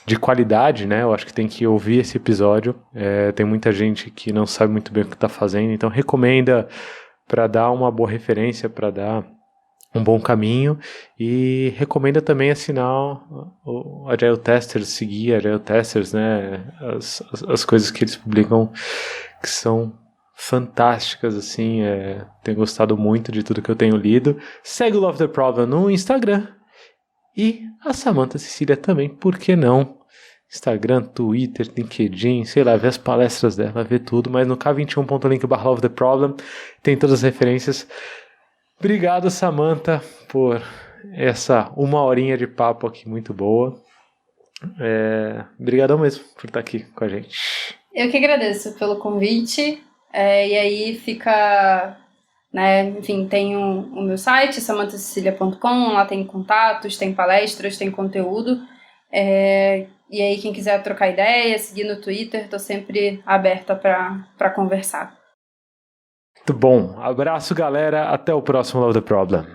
A: de qualidade, né? Eu acho que tem que ouvir esse episódio. Tem muita gente que não sabe muito bem o que está fazendo, então recomenda para dar uma boa referência, para dar um bom caminho, e recomenda também assinar o Agile Testers, seguir Agile Testers, né? As coisas que eles publicam que são fantásticas, assim, tenho gostado muito de tudo que eu tenho lido. Segue o Love the Problem no Instagram e a Samantha Cecília também, por que não? Instagram, Twitter, LinkedIn, sei lá, ver as palestras dela, ver tudo, mas no k21.link/Love the Problem tem todas as referências. Obrigado, Samantha, por essa 1 horinha de papo aqui muito boa. Obrigadão mesmo por estar aqui com a gente.
B: Eu que agradeço pelo convite. E aí fica, né, enfim, tem o meu site, samanthacecilia.com, lá tem contatos, tem palestras, tem conteúdo. E aí quem quiser trocar ideia, seguir no Twitter, tô sempre aberta para conversar.
A: Muito bom. Abraço, galera. Até o próximo Love the Problem.